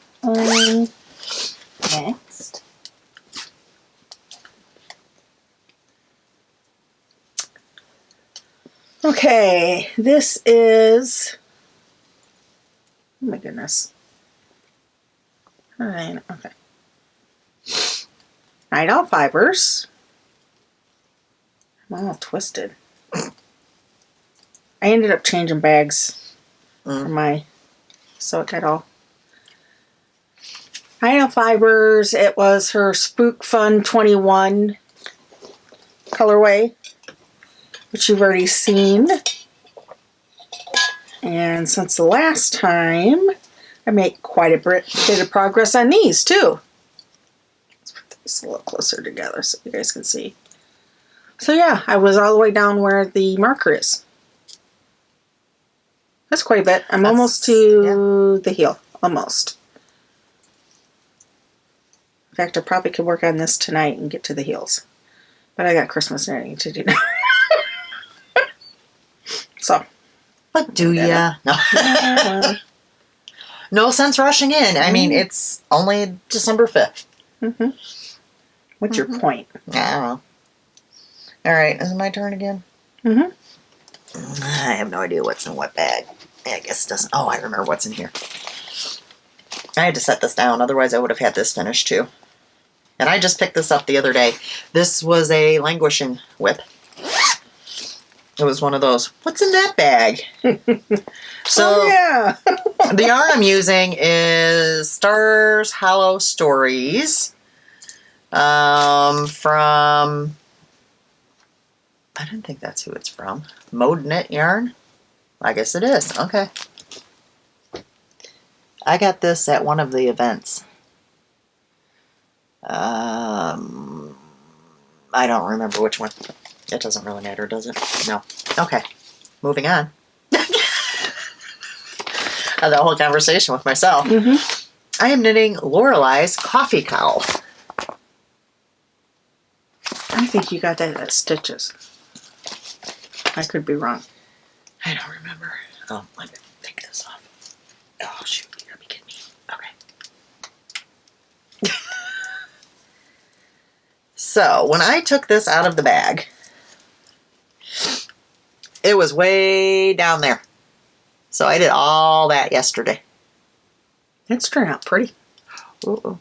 Next. Okay, this is, oh my goodness. All right, okay. Night Owl Fibers. I'm all twisted. I ended up changing bags for so it got all. Night Owl Fibers, it was her Spook Fun 21 colorway, which you've already seen. And since the last time, I made quite a bit of progress on these too. Let's put these a little closer together so you guys can see. So yeah, I was all the way down where the marker is. That's quite a bit. I'm almost to the heel. Almost. In fact, I probably could work on this tonight and get to the heels. But I got Christmas knitting to do now. So. But do ya? No. No sense rushing in. I mean, it's only December 5th. What's your point? I don't know. All right, is it my turn again? Mm-hmm. I have no idea what's in what bag. I guess it doesn't. Oh, I remember what's in here. I had to set this down, otherwise I would have had this finished too. And I just picked this up the other day. This was a languishing whip. It was one of those, what's in that bag? So, yeah. the yarn I'm using is Stars Hollow Stories from, I didn't think that's who it's from, Mode Knit Yarn. I guess it is. Okay. I got this at one of the events. I don't remember which one. It doesn't really matter, does it? No. Okay. Moving on. I had that whole conversation with myself. Mm-hmm. I am knitting Lorelei's Coffee Cowl. I think you got that at Stitches. I could be wrong. I don't remember. Oh, let me take this off. Oh, shoot. You gotta be kidding me. Okay. So, when I took this out of the bag, it was way down there. So I did all that yesterday. It's turned out pretty. Uh-oh.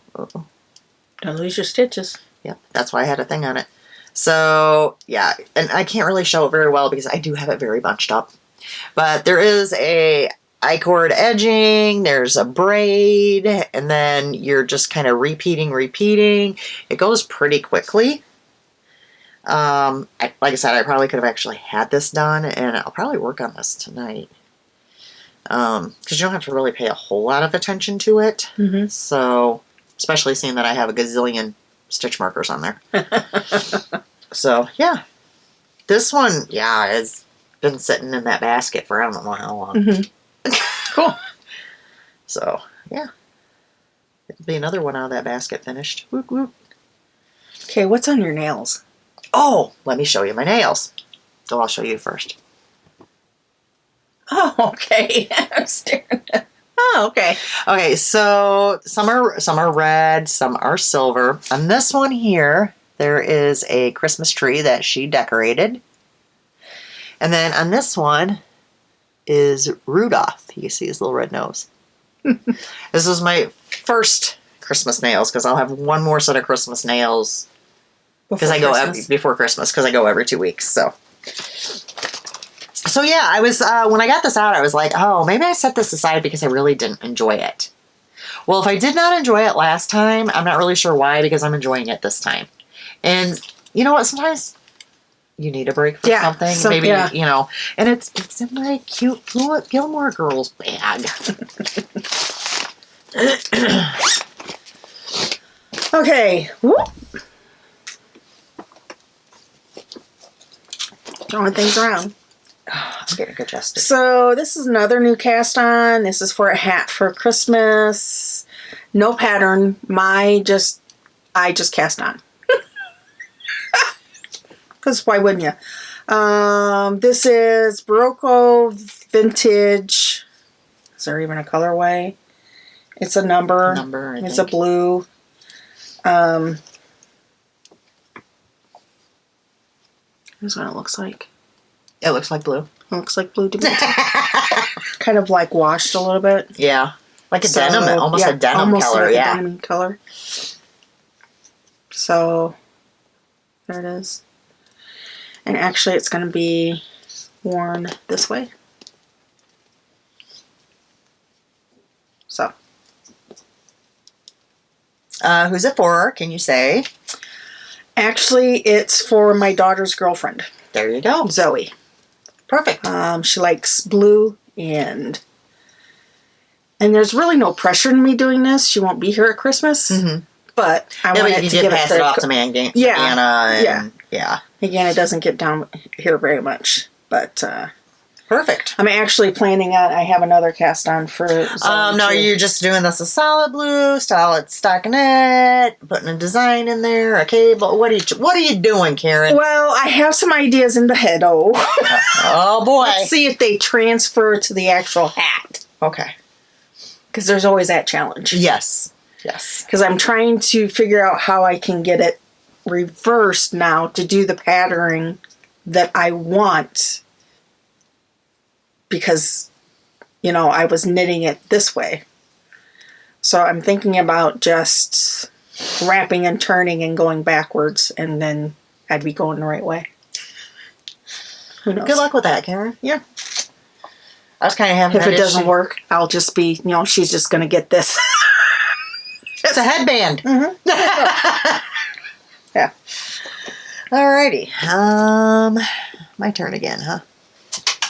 Don't lose your stitches. Yep, that's why I had a thing on it. So, yeah, and I can't really show it very well because I do have it very bunched up. But there is a I-cord edging, there's a braid, and then you're just kind of repeating. It goes pretty quickly. Like I said, I probably could have actually had this done, and I'll probably work on this tonight. Because you don't have to really pay a whole lot of attention to it. Mm-hmm. So, especially seeing that I have a gazillion stitch markers on there. So, yeah. This one, yeah, has been sitting in that basket for I don't know how long. Mm-hmm. Cool. So, yeah. It'll be another one out of that basket finished. Woot woot. Okay, what's on your nails? Oh, let me show you my nails. So I'll show you first. Oh, okay. I'm staring at. Oh, okay. Okay, so some are red, some are silver. On this one here, there is a Christmas tree that she decorated. And then on this one is Rudolph. You can see his little red nose. This was my first Christmas nails because I'll have one more set of Christmas nails because I go before Christmas because I go every 2 weeks. So yeah, I was when I got this out, I was like, oh, maybe I set this aside because I really didn't enjoy it. Well, if I did not enjoy it last time, I'm not really sure why because I'm enjoying it this time. And you know what? Sometimes you need a break from something. Maybe, you know, and it's in my cute Gilmore Girls bag. Okay. Whoop. Throwing things around. I'm getting adjusted. So this is another new cast on. This is for a hat for Christmas. No pattern. I just cast on. Because why wouldn't you? This is Barocco Vintage. Is there even a colorway? It's a number. It's a blue. Here's what it looks like. It looks like blue. It looks like blue to me. Kind of like washed a little bit. Yeah. Like a denim, almost a denim color. Like a denim color. So, there it is. And actually it's going to be worn this way. So. Who's it for? Can you say? Actually, it's for my daughter's girlfriend. There you go. Zoe. Perfect. She likes blue and there's really no pressure in me doing this. She won't be here at Christmas. Mm-hmm. But I wanted to give pass it off to Anna. Yeah. Again, it doesn't get down here very much. But perfect. I'm actually planning on, I have another cast on for Zoe no, you're just doing this a solid blue, solid stockinette, putting a design in there, a cable. What are you doing, Karen? Well, I have some ideas in the head. Oh boy. Let's see if they transfer to the actual hat. Okay. Because there's always that challenge. Yes. Because I'm trying to figure out how I can get it reversed now to do the patterning that I want because, I was knitting it this way. So I'm thinking about just wrapping and turning and going backwards, and then I'd be going the right way. Who knows? Good luck with that, Karen. Yeah. I was kind of having If that it doesn't issue. work, I'll just be, she's just going to get this. It's a headband. Mm-hmm. Yeah. Alrighty. My turn again, huh?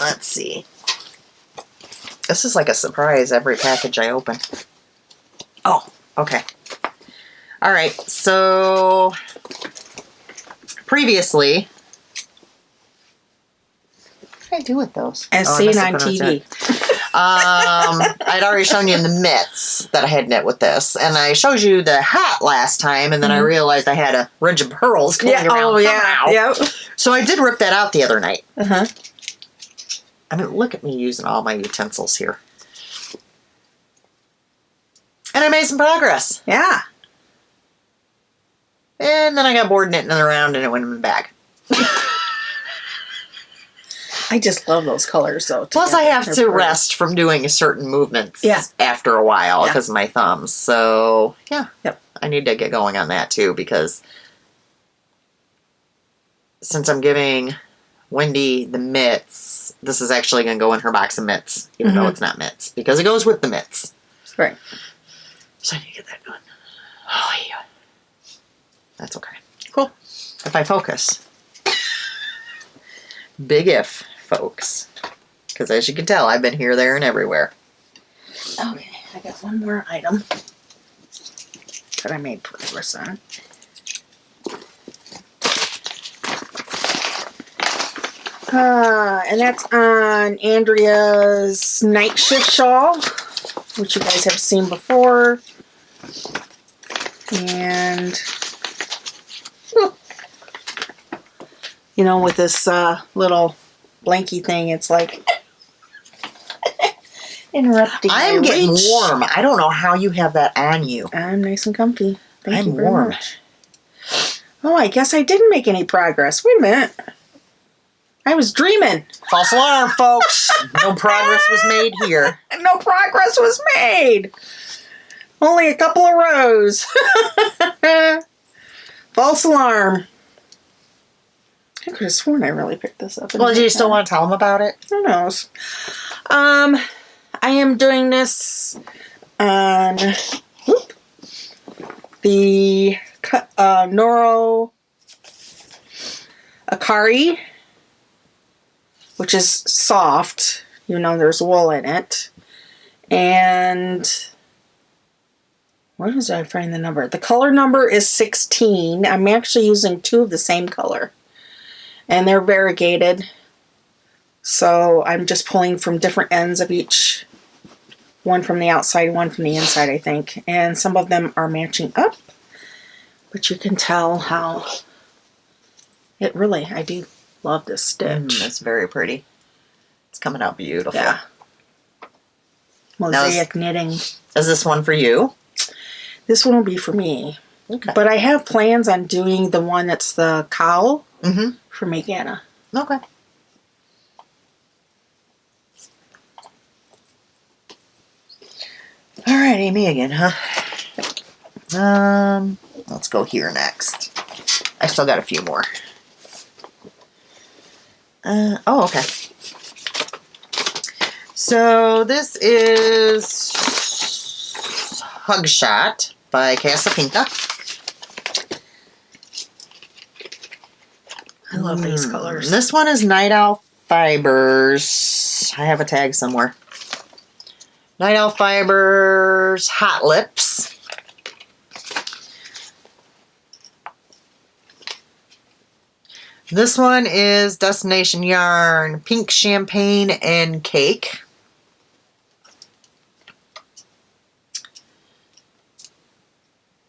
Let's see. This is like a surprise every package I open. Oh, okay. Alright, so previously, what did I do with those? As I seen must on have put them TV. outside. I'd already shown you the mitts that I had knit with this, and I showed you the hat last time, and then I realized I had a ridge of pearls going around somehow. Yep. So I did rip that out the other night. Uh-huh. I mean, look at me using all my utensils here. And I made some progress. Yeah. And then I got bored knitting it around and it went in the bag. I just love those colors, though. Plus, I have They're to pretty. rest from doing certain movements Yeah. after a while Yeah. because of my thumbs. So, yeah. Yep. I need to get going on that, too, because since I'm giving Wendy the mitts, this is actually going to go in her box of mitts, even though it's not mitts, because it goes with the mitts. Right. So I need to get that done. Oh, yeah. That's okay. Cool. If I focus. Big if, folks. Because as you can tell, I've been here, there, and everywhere. Okay, I got one more item that I made progress on. And that's on Andrea's night shift shawl, which you guys have seen before. And, with this little blankie thing, it's like interrupting I'm my getting reach. warm. I don't know how you have that on you. I'm nice and comfy. Thank I'm you very warm. much. Oh, I guess I didn't make any progress. Wait a minute. I was dreaming. False alarm, folks. No progress was made here. No progress was made. Only a couple of rows. False alarm. I could have sworn I really picked this up. Well, do you still want to tell them about it? Who knows? I am doing this on the Noro Akari, which is soft. There's wool in it. And where did I find the number? The color number is 16. I'm actually using 2 of the same color. And they're variegated. So I'm just pulling from different ends of each. One from the outside, one from the inside, I think. And some of them are matching up. But you can tell how I do love this stitch. It's very pretty. It's coming out beautiful. Yeah. Mosaic knitting. Is this one for you? This one will be for me. Okay. But I have plans on doing the one that's the cowl for Meganna. Okay. All right, Amy again, huh? Let's go here next. I still got a few more. Oh, okay. So this is Hugshot by Casapinka. I love these colors. This one is Night Owl Fibers. I have a tag somewhere. Night Owl Fibers Hot Lips. This one is Destination Yarn Pink Champagne and Cake.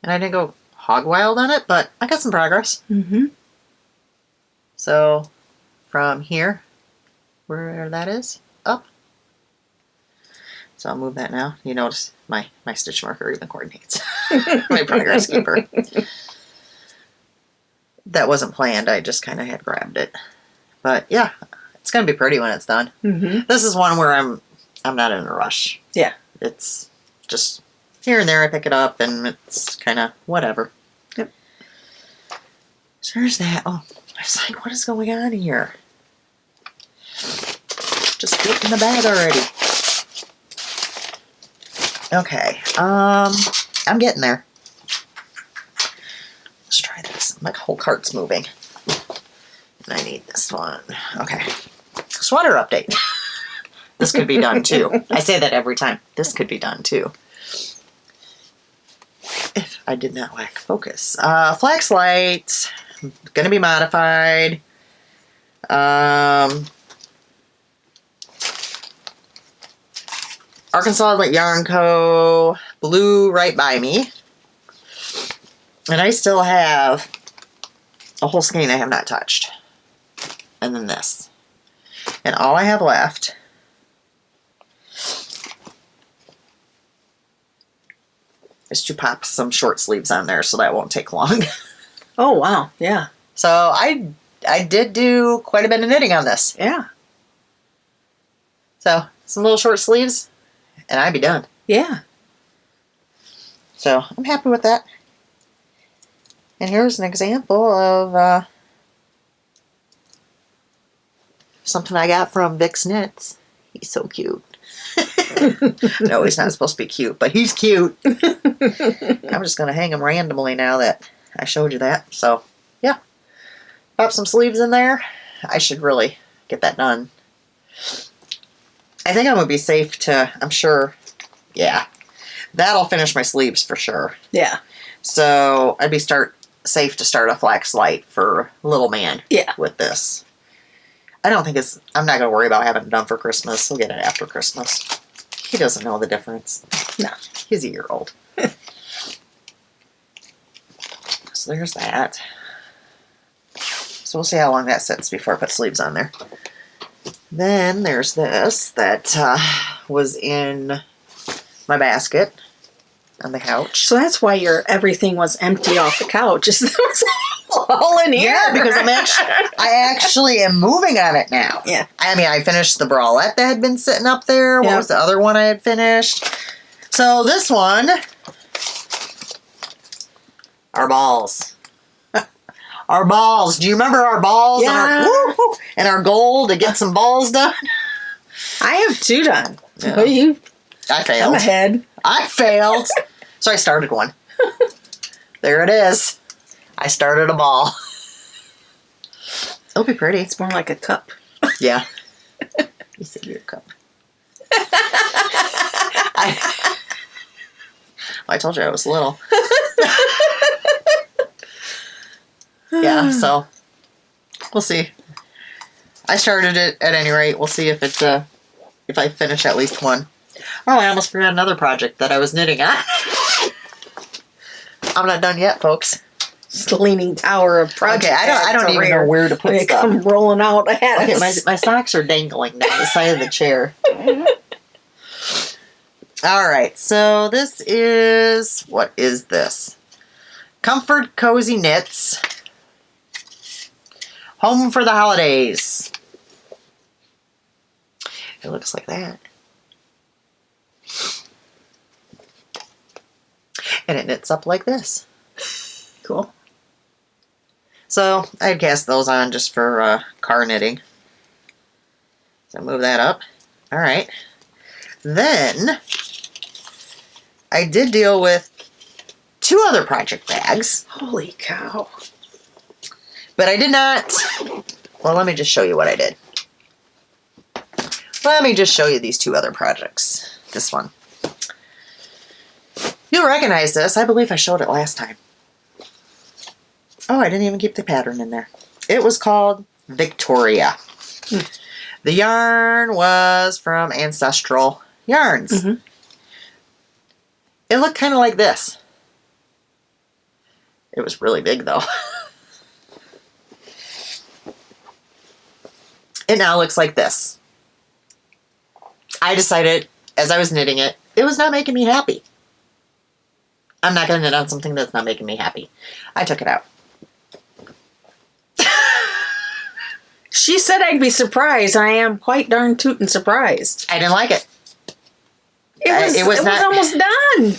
And I didn't go hog wild on it, but I got some progress. Mm-hmm. So from here, where that is, up. So I'll move that now. You notice my stitch marker even coordinates my progress keeper. that wasn't planned. I just kind of had grabbed it. But yeah, it's going to be pretty when it's done. Mm-hmm. This is one where I'm not in a rush. Yeah. It's just here and there I pick it up and it's kind of whatever. Yep. So there's that. Oh, I was like, what is going on here? Just get in the bag already. Okay. I'm getting there. Let's try this. My whole cart's moving. And I need this one. Okay. Sweater update. This could be done too. I say that every time. This could be done too. If I did not lack focus. Flax light. Gonna be modified. Arkansas Outlet Yarn Co. Blue right by me. And I still have a whole skein I have not touched. And then this. And all I have left is to pop some short sleeves on there, so that won't take long. Oh, wow. Yeah. So I did do quite a bit of knitting on this. Yeah. So some little short sleeves and I'd be done. Yeah. So I'm happy with that. And here's an example of something I got from Vic's Knits. He's so cute. No, he's not supposed to be cute, but he's cute. I'm just going to hang him randomly now that I showed you that. So, yeah. Pop some sleeves in there. I should really get that done. I think I'm going to be safe to, I'm sure, yeah. That'll finish my sleeves for sure. Yeah. So, I'd be safe to start a flax light for little man. Yeah. With this. I'm not going to worry about having it done for Christmas. He'll get it after Christmas. He doesn't know the difference. No. He's a year old. So there's that. So we'll see how long that sits before I put sleeves on there. Then there's this that was in my basket on the couch. So that's why everything was empty off the couch. There was all in here. Yeah, because I actually am moving on it now. Yeah. I mean, I finished the bralette that had been sitting up there. What was the other one I had finished? So this one, our balls. Our balls. Do you remember our balls? Yeah. And our goal to get some balls done? I have 2 done. Yeah. I failed. I'm ahead. I failed. So I started one. There it is. I started a ball. It'll be pretty. It's more like a cup. Yeah. You said your cup. I told you I was little. Yeah, so we'll see. I started it at any rate. We'll see if I finish at least one. Oh, I almost forgot another project that I was knitting on. I'm not done yet, folks. Just the leaning tower of projects. Okay, I don't even know where to put they stuff. come rolling out ahead. Okay, my socks are dangling down the side of the chair. All right, so this is, what is this? Comfort Cozy Knits. Home for the Holidays. It looks like that. And it knits up like this. Cool. So I'd cast those on just for car knitting. So move that up. All right. Then I did deal with 2 other project bags. Holy cow. But I did not... Well, let me just show you what I did. Let me just show you these 2 other projects. This one. You'll recognize this. I believe I showed it last time. Oh, I didn't even keep the pattern in there. It was called Victoria. The yarn was from Ancestral Yarns. Mm-hmm. It looked kind of like this. It was really big, though. It now looks like this. I decided, as I was knitting it, it was not making me happy. I'm not going to knit on something that's not making me happy. I took it out. She said I'd be surprised. I am quite darn tootin' surprised. I didn't like it. It was almost done.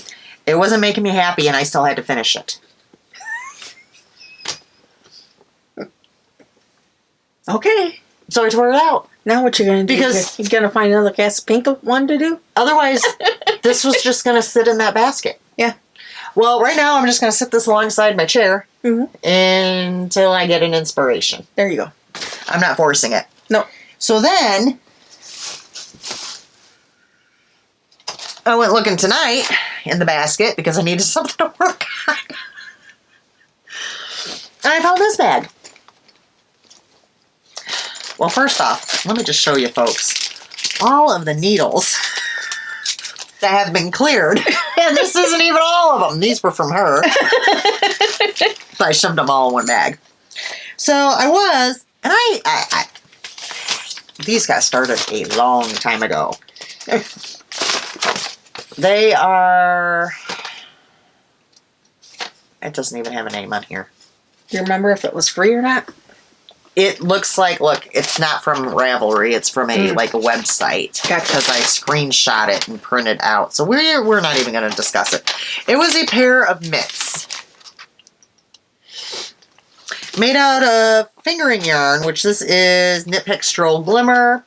It wasn't making me happy, and I still had to finish it. Okay. So I tore it out. Now what you gonna do? Because you're gonna find another cast of pink one to do? Otherwise, this was just gonna sit in that basket. Yeah. Well, right now I'm just gonna sit this alongside my chair until I get an inspiration. There you go. I'm not forcing it. No. So then I went looking tonight in the basket because I needed something to work on. And I found this bag. Well, first off, let me just show you folks all of the needles that have been cleared. And this isn't even all of them. These were from her. But I shoved them all in one bag. So I was, and I these got started a long time ago. They are, it doesn't even have a name on here. Do you remember if it was free or not? It looks like, look, it's not from Ravelry. It's from a like a website. Gotcha. Because I screenshot it and printed out. So we're not even going to discuss it. It was a pair of mitts. Made out of fingering yarn, which this is Knit Pick Stroll Glimmer.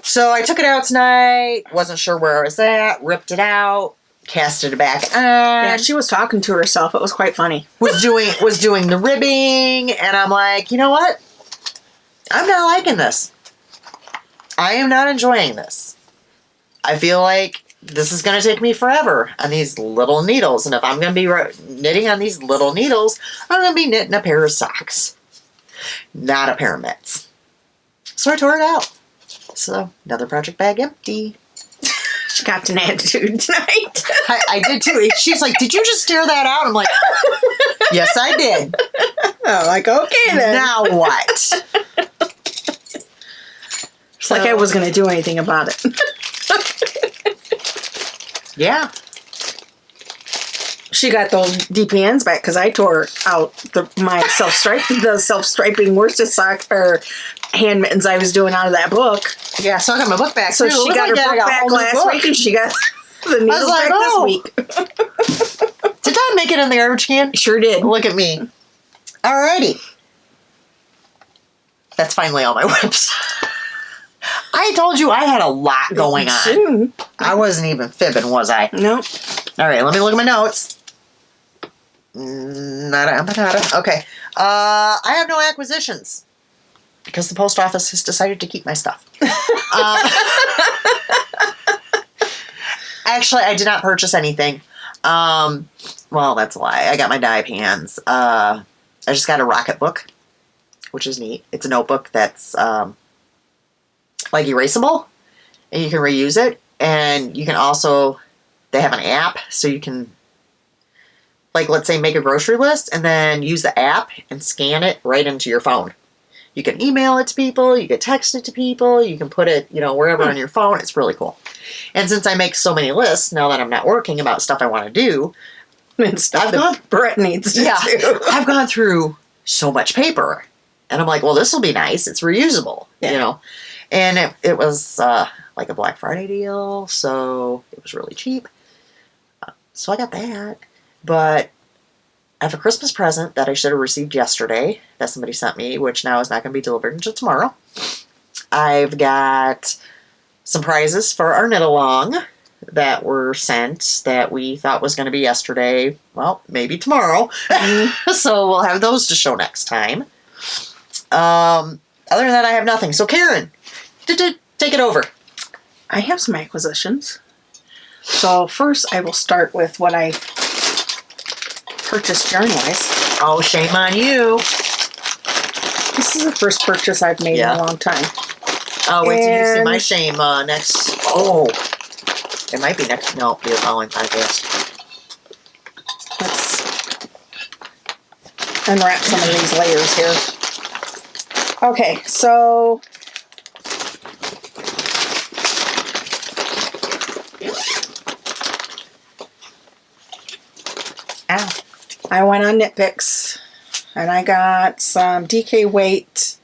So I took it out tonight. Wasn't sure where I was at. Ripped it out. Casted it back on. Yeah, she was talking to herself. It was quite funny. Was doing the ribbing. And I'm like, you know what? I'm not liking this. I am not enjoying this. I feel like this is going to take me forever on these little needles. And if I'm going to be knitting on these little needles, I'm going to be knitting a pair of socks. Not a pair of mitts. So I tore it out. So, another project bag empty. She got an attitude tonight. I did too. She's like, did you just tear that out? I'm like, yes, I did. I'm like, okay then. Now what? It's like I was going to do anything about it. Yeah. She got those DPNs back because I tore out my self-striping worsted sock or hand mittens I was doing out of that book. Yeah, so I got my book back So too. she got her book back last week and she got the needles back this week. Did that make it in the garbage can? Sure did. Look at me. Alrighty. That's finally all my whips. I told you I had a lot going on. I wasn't even fibbing, was I? Nope. Alright, let me look at my notes. Nada patata. Okay. I have no acquisitions. Because the post office has decided to keep my stuff. Actually, I did not purchase anything. Well, that's a lie. I got my dye pans. I just got a rocket book, which is neat. It's a notebook that's like erasable, and you can reuse it. And you can also, they have an app, so you can, like, let's say make a grocery list, and then use the app and scan it right into your phone. You can email it to people, you can text it to people, you can put it, wherever on your phone. It's really cool. And since I make so many lists, now that I'm not working about stuff I want to do, And stuff that Brett needs to do. I've gone through so much paper. And I'm like, well, this will be nice. It's reusable, And it was like a Black Friday deal, so it was really cheap. So I got that. But I have a Christmas present that I should have received yesterday that somebody sent me, which now is not going to be delivered until tomorrow. I've got some prizes for our knit-along that were sent that we thought was going to be yesterday. Well, maybe tomorrow. So we'll have those to show next time. Other than that, I have nothing. So Karen, take it over. I have some acquisitions. So first I will start with what I purchased yarn-wise. Oh, shame on you. This is the first purchase I've made in a long time. Oh, wait till you see my shame next. Oh, it might be next. No, be the following podcast. Let's unwrap some of these layers here. Okay, so I went on Knit Picks and I got some DK weight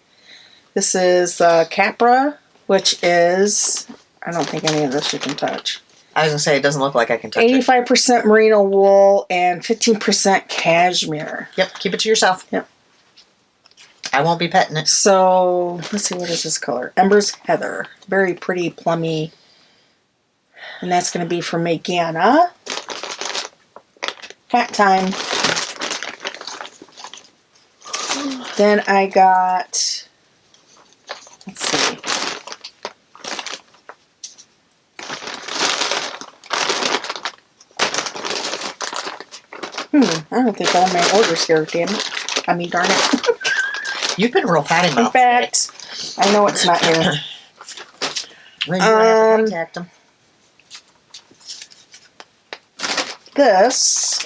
This is Capra, which is, I don't think any of this you can touch. I was going to say, it doesn't look like I can touch it. 85% merino wool and 15% cashmere. Yep, keep it to yourself. Yep. I won't be petting it. So, let's see, what is this color? Embers Heather. Very pretty, plummy. And that's going to be from Megana. Hat time. Then I got, let's see. I don't think all my orders here, damn it. I mean, darn it. You've been real patty mouth. In fact, I know it's not here. Well, you have to contact them. This.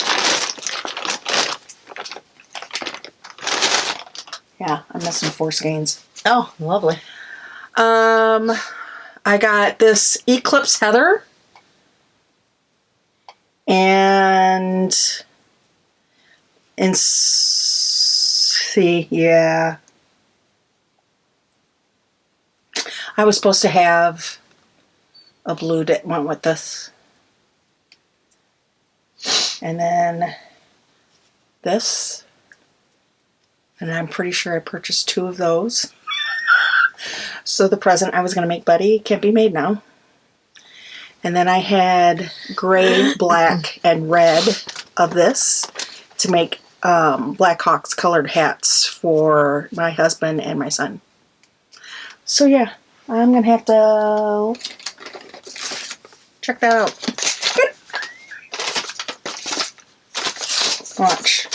Yeah, I'm missing 4 skeins. Oh, lovely. I got this Eclipse Heather. And see, yeah. I was supposed to have a blue that went with this. And then this. And I'm pretty sure I purchased 2 of those. So the present I was going to make Buddy can't be made now. And then I had gray, black, and red of this to make Blackhawks colored hats for my husband and my son. So yeah, I'm going to have to check that out. Watch.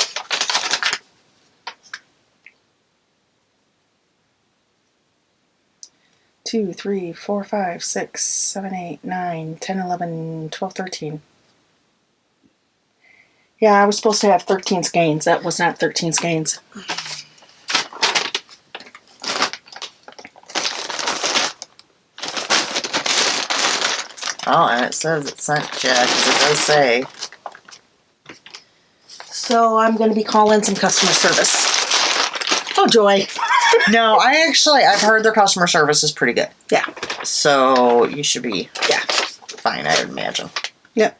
Two, 3, 4, 5, 6, 7, 8, 9, 10, 11, 12, 13. Yeah, I was supposed to have 13 skeins. That was not 13 skeins. Oh, and it says it's sent, yeah, because it does say. So I'm going to be calling some customer service. Oh, joy. No, I've heard their customer service is pretty good. Yeah. So you should be Yeah. fine, I would imagine. Yep.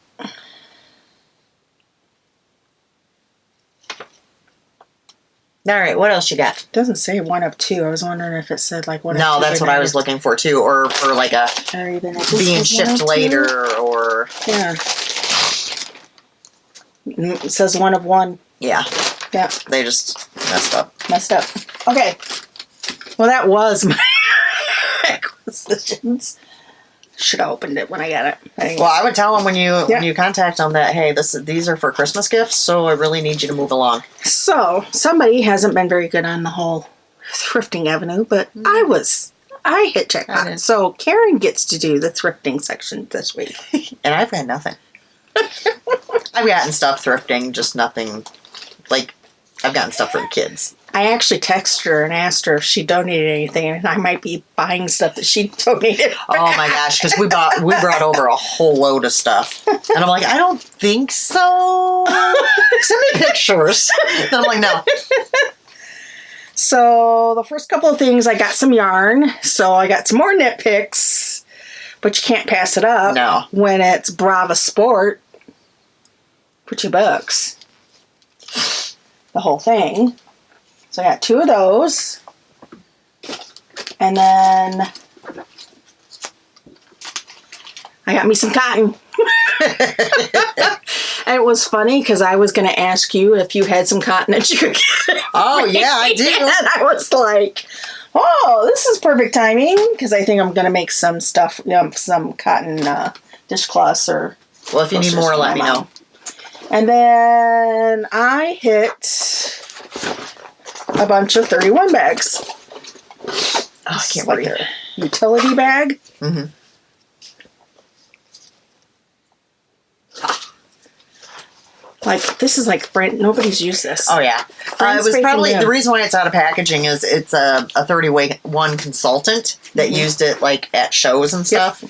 All right, what else you got? It doesn't say 1 of 2. I was wondering if it said like 1 of 2. No, that's what I was looking for too, or for like a Or even if being shipped later, or Yeah. It says 1 of 1. yeah, Yeah. they just messed up. Messed up. Okay. Well, that was my acquisitions. Should have opened it when I got it. Anyways. Well, I would tell them when you contact them that, hey, these are for Christmas gifts, so I really need you to move along. So somebody hasn't been very good on the whole thrifting avenue, but I hit jackpot. So Karen gets to do the thrifting section this week. And I've had nothing. I've gotten stuff thrifting, just nothing, like, I've gotten stuff for the kids. I actually texted her and asked her if she donated anything, and I might be buying stuff that she donated. Oh my gosh, because we brought over a whole load of stuff. And I'm like, I don't think so. Send me pictures. And I'm like, no. So the first couple of things, I got some yarn. So I got some more knit picks, but you can't pass it up. No. When it's Brava Sport for $2. The whole thing. So I got 2 of those. And then I got me some cotton. And it was funny because I was going to ask you if you had some cotton that you could get. Oh, yeah, I do. And I was like, oh, this is perfect timing because I think I'm going to make some stuff, some cotton dishcloths or. Well, if you need more, let me know. And then I hit a bunch of 31 bags. Oh, I can't like wait. a utility bag. Mm-hmm. Like, this is like brand, nobody's used this. Oh, yeah. It was probably, the reason why it's out of packaging is it's a 31 consultant that used it, like, at shows and stuff.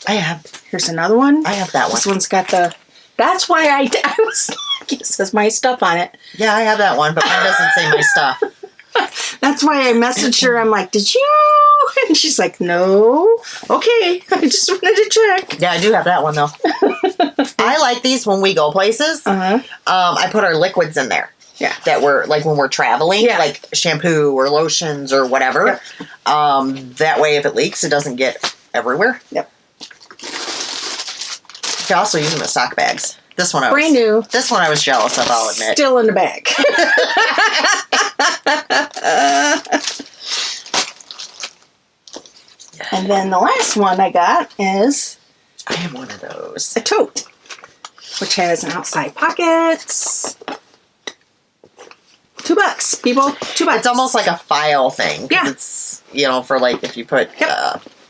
Yep. Here's another one. I have that one. This one's got the, that's why I was like, it says my stuff on it. Yeah, I have that one, but mine doesn't say my stuff. That's why I messaged her. I'm like, did you? And she's like, no. Okay. I just wanted to check. Yeah, I do have that one, though. I like these when we go places. Uh-huh. I put our liquids in there. Yeah. That we're, like, when we're traveling, Yeah. like shampoo or lotions or whatever. Yep. That way, if it leaks, it doesn't get everywhere. Yep. You can also use them as sock bags. This one Brand new. This one I was jealous of, I'll admit. Still in the bag. And then the last one I got is I have one of those. a tote, which has an outside pockets. $2, people. $2. It's almost like a file thing. 'Cause Yeah. It's, for like if you put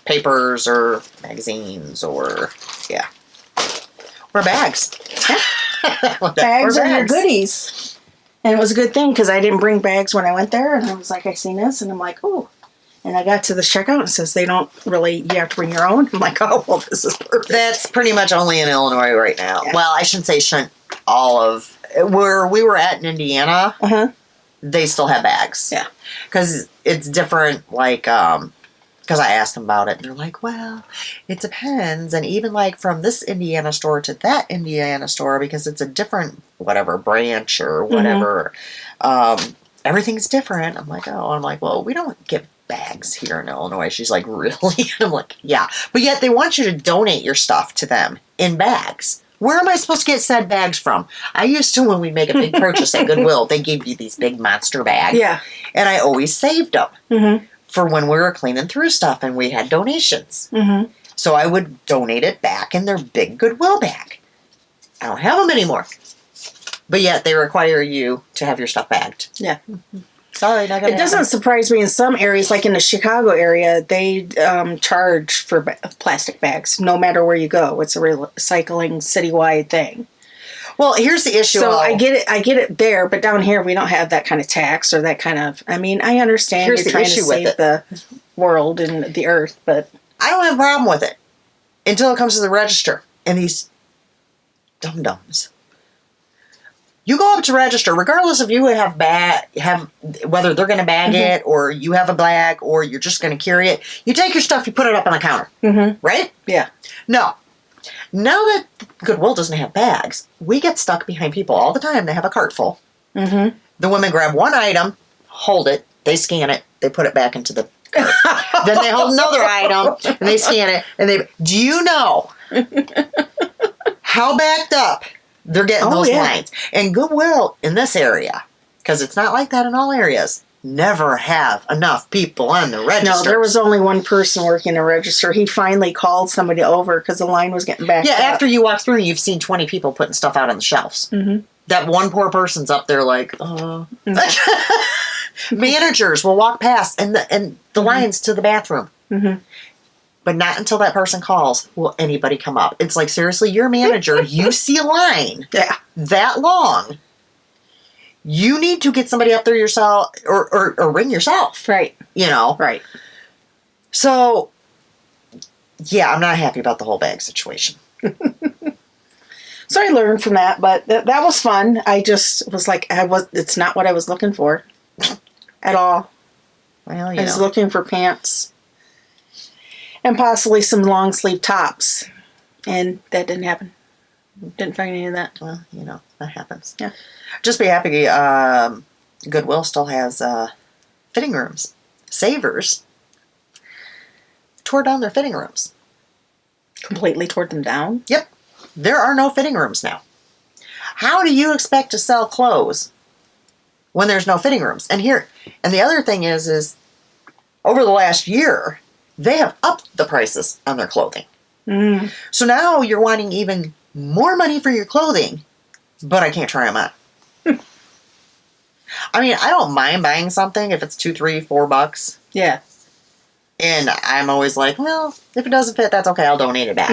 papers or magazines or, or bags. bags Or are your goodies. And it was a good thing because I didn't bring bags when I went there. And I was like, I seen this. And I'm like, oh. And I got to the checkout and it says they don't really, you have to bring your own. I'm like, oh, well, this is perfect. That's pretty much only in Illinois right now. Yeah. Well, I shouldn't all of where we were at in Indiana. Uh-huh. They still have bags. Yeah. Because it's different, like, because I asked them about it, and they're like, well, it depends. And even, like, from this Indiana store to that Indiana store, because it's a different, whatever, branch or whatever, everything's different. I'm like, oh. I'm like, well, we don't get bags here in Illinois. She's like, really? I'm like, yeah. But yet they want you to donate your stuff to them in bags. Where am I supposed to get said bags from? I used to, when we make a big purchase at Goodwill, they gave you these big monster bags. Yeah. And I always saved them Mm-hmm. for when we were cleaning through stuff and we had donations. Mm-hmm. So I would donate it back in their big Goodwill bag. I don't have them anymore. But yet they require you to have your stuff bagged. Yeah. Sorry, not gonna It doesn't surprise me in some areas, like in the Chicago area, they charge for plastic bags no matter where you go. It's a recycling citywide thing. Well, here's the issue. So I get it there, but down here we don't have that kind of tax or that kind of. I mean, I understand Here's you're the trying to issue with save it. the world and the earth, but I don't have a problem with it until it comes to the register and these dum-dums. You go up to register, regardless if you have whether they're going to bag it or you have a bag or you're just going to carry it. You take your stuff, you put it up on the counter, right? yeah, No. Now that Goodwill doesn't have bags, we get stuck behind people all the time. They have a cart full. The women grab one item, hold it, they scan it, they put it back into the cart. Then they hold another item and they scan it, and do you know how backed up they're getting those lines? And Goodwill in this area, because it's not like that in all areas, never have enough people on the register. no, there was only one person working the register. He finally called somebody over because the line was getting backed up. after you walk through, you've seen 20 people putting stuff out on the shelves. That one poor person's up there like, managers will walk past and the lines to the bathroom. But not until that person calls will anybody come up. It's like, seriously, you're a manager. You see a line that long. You need to get somebody up there yourself or ring yourself. Right. Right. So, yeah, I'm not happy about the whole bag situation. So I learned from that, but that was fun. I just was like, it's not what I was looking for at all. Well, I was looking for pants and possibly some long sleeve tops, and that didn't happen. Didn't find any of that. Well, that happens. Yeah. Just be happy Goodwill still has fitting rooms. Savers tore down their fitting rooms. Completely tore them down? Yep. There are no fitting rooms now. How do you expect to sell clothes when there's no fitting rooms? And the other thing is over the last year, they have upped the prices on their clothing. So now you're wanting even more money for your clothing, but I can't try them on. I mean, I don't mind buying something if it's $2, $3, $4. Yeah. And I'm always like, well, if it doesn't fit, that's okay. I'll donate it back.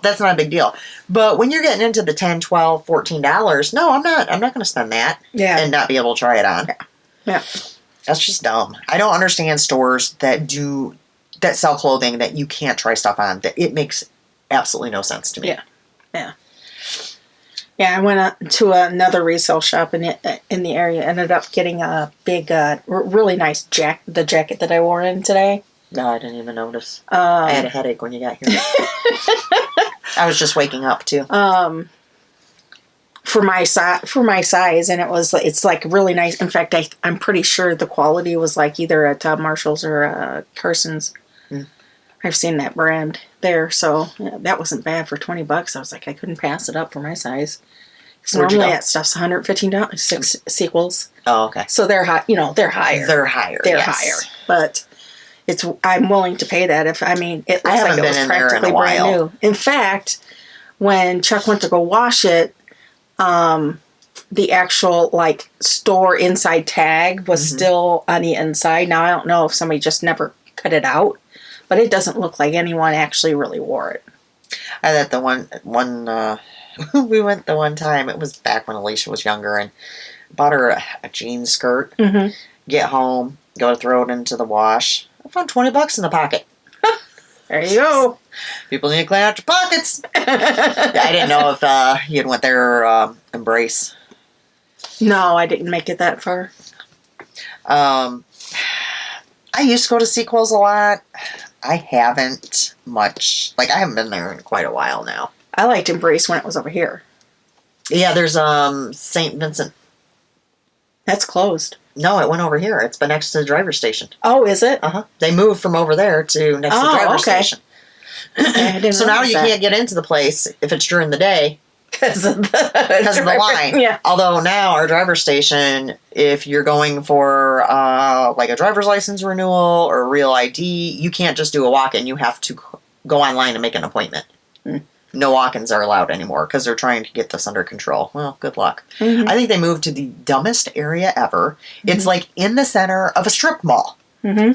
That's not a big deal. But when you're getting into the $10, $12, $14, no, I'm not going to spend that and not be able to try it on. Yeah. That's just dumb. I don't understand stores that sell clothing that you can't try stuff on. That it makes absolutely no sense to me. Yeah. Yeah. Yeah, I went to another resale shop in the area. Ended up getting a big, really nice the jacket that I wore in today. No, I didn't even notice. I had a headache when you got here. I was just waking up too. For my size, and it's like really nice. In fact, I'm pretty sure the quality was like either at Marshall's or Carson's. Mm. I've seen that brand there, so yeah, that wasn't bad for $20. I was like, I couldn't pass it up for my size. Because normally that stuff's $115. 6 sequels. Oh, okay. So they're high. They're higher. They're higher. They're yes. higher, but. I'm willing to pay that it looks like it was practically brand new. In fact, when Chuck went to go wash it, the actual store inside tag was still on the inside. Now I don't know if somebody just never cut it out, but it doesn't look like anyone actually really wore it. I thought the one we went the one time. It was back when Alisha was younger, and bought her a jean skirt. Mm-hmm. Get home, go to throw it into the wash. I found $20 in the pocket. There you go. People need to clean out your pockets. I didn't know if you'd went there or Embrace. No, I didn't make it that far. I used to go to Sequels a lot. I haven't much. I haven't been there in quite a while now. I liked Embrace when it was over here. Yeah, there's St. Vincent. That's closed. No, it went over here. It's been next to the driver's station. Oh, is it? Uh-huh. They moved from over there to next to the driver's station. So now you can't get into the place if it's during the day because of the line. Yeah. Although now our driver's station, if you're going for a driver's license renewal or real ID, you can't just do a walk-in. You have to go online and make an appointment. Mm. No walk-ins are allowed anymore because they're trying to get this under control. Well, good luck. Mm-hmm. I think they moved to the dumbest area ever. Mm-hmm. It's in the center of a strip mall. Mm-hmm.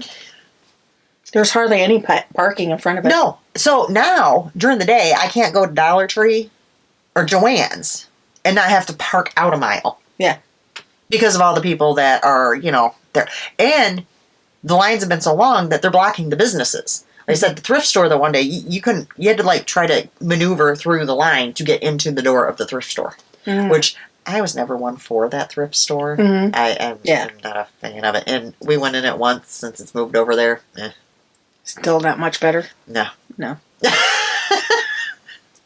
There's hardly any parking in front of it. No. So now, during the day, I can't go to Dollar Tree or Joann's and not have to park out a mile. Yeah. Because of all the people that are, there. And the lines have been so long that they're blocking the businesses. I said the thrift store the one day, you had to try to maneuver through the line to get into the door of the thrift store, which I was never one for that thrift store. Mm-hmm. I'm not a fan of it. And we went in it once since it's moved over there. Still not much better? No.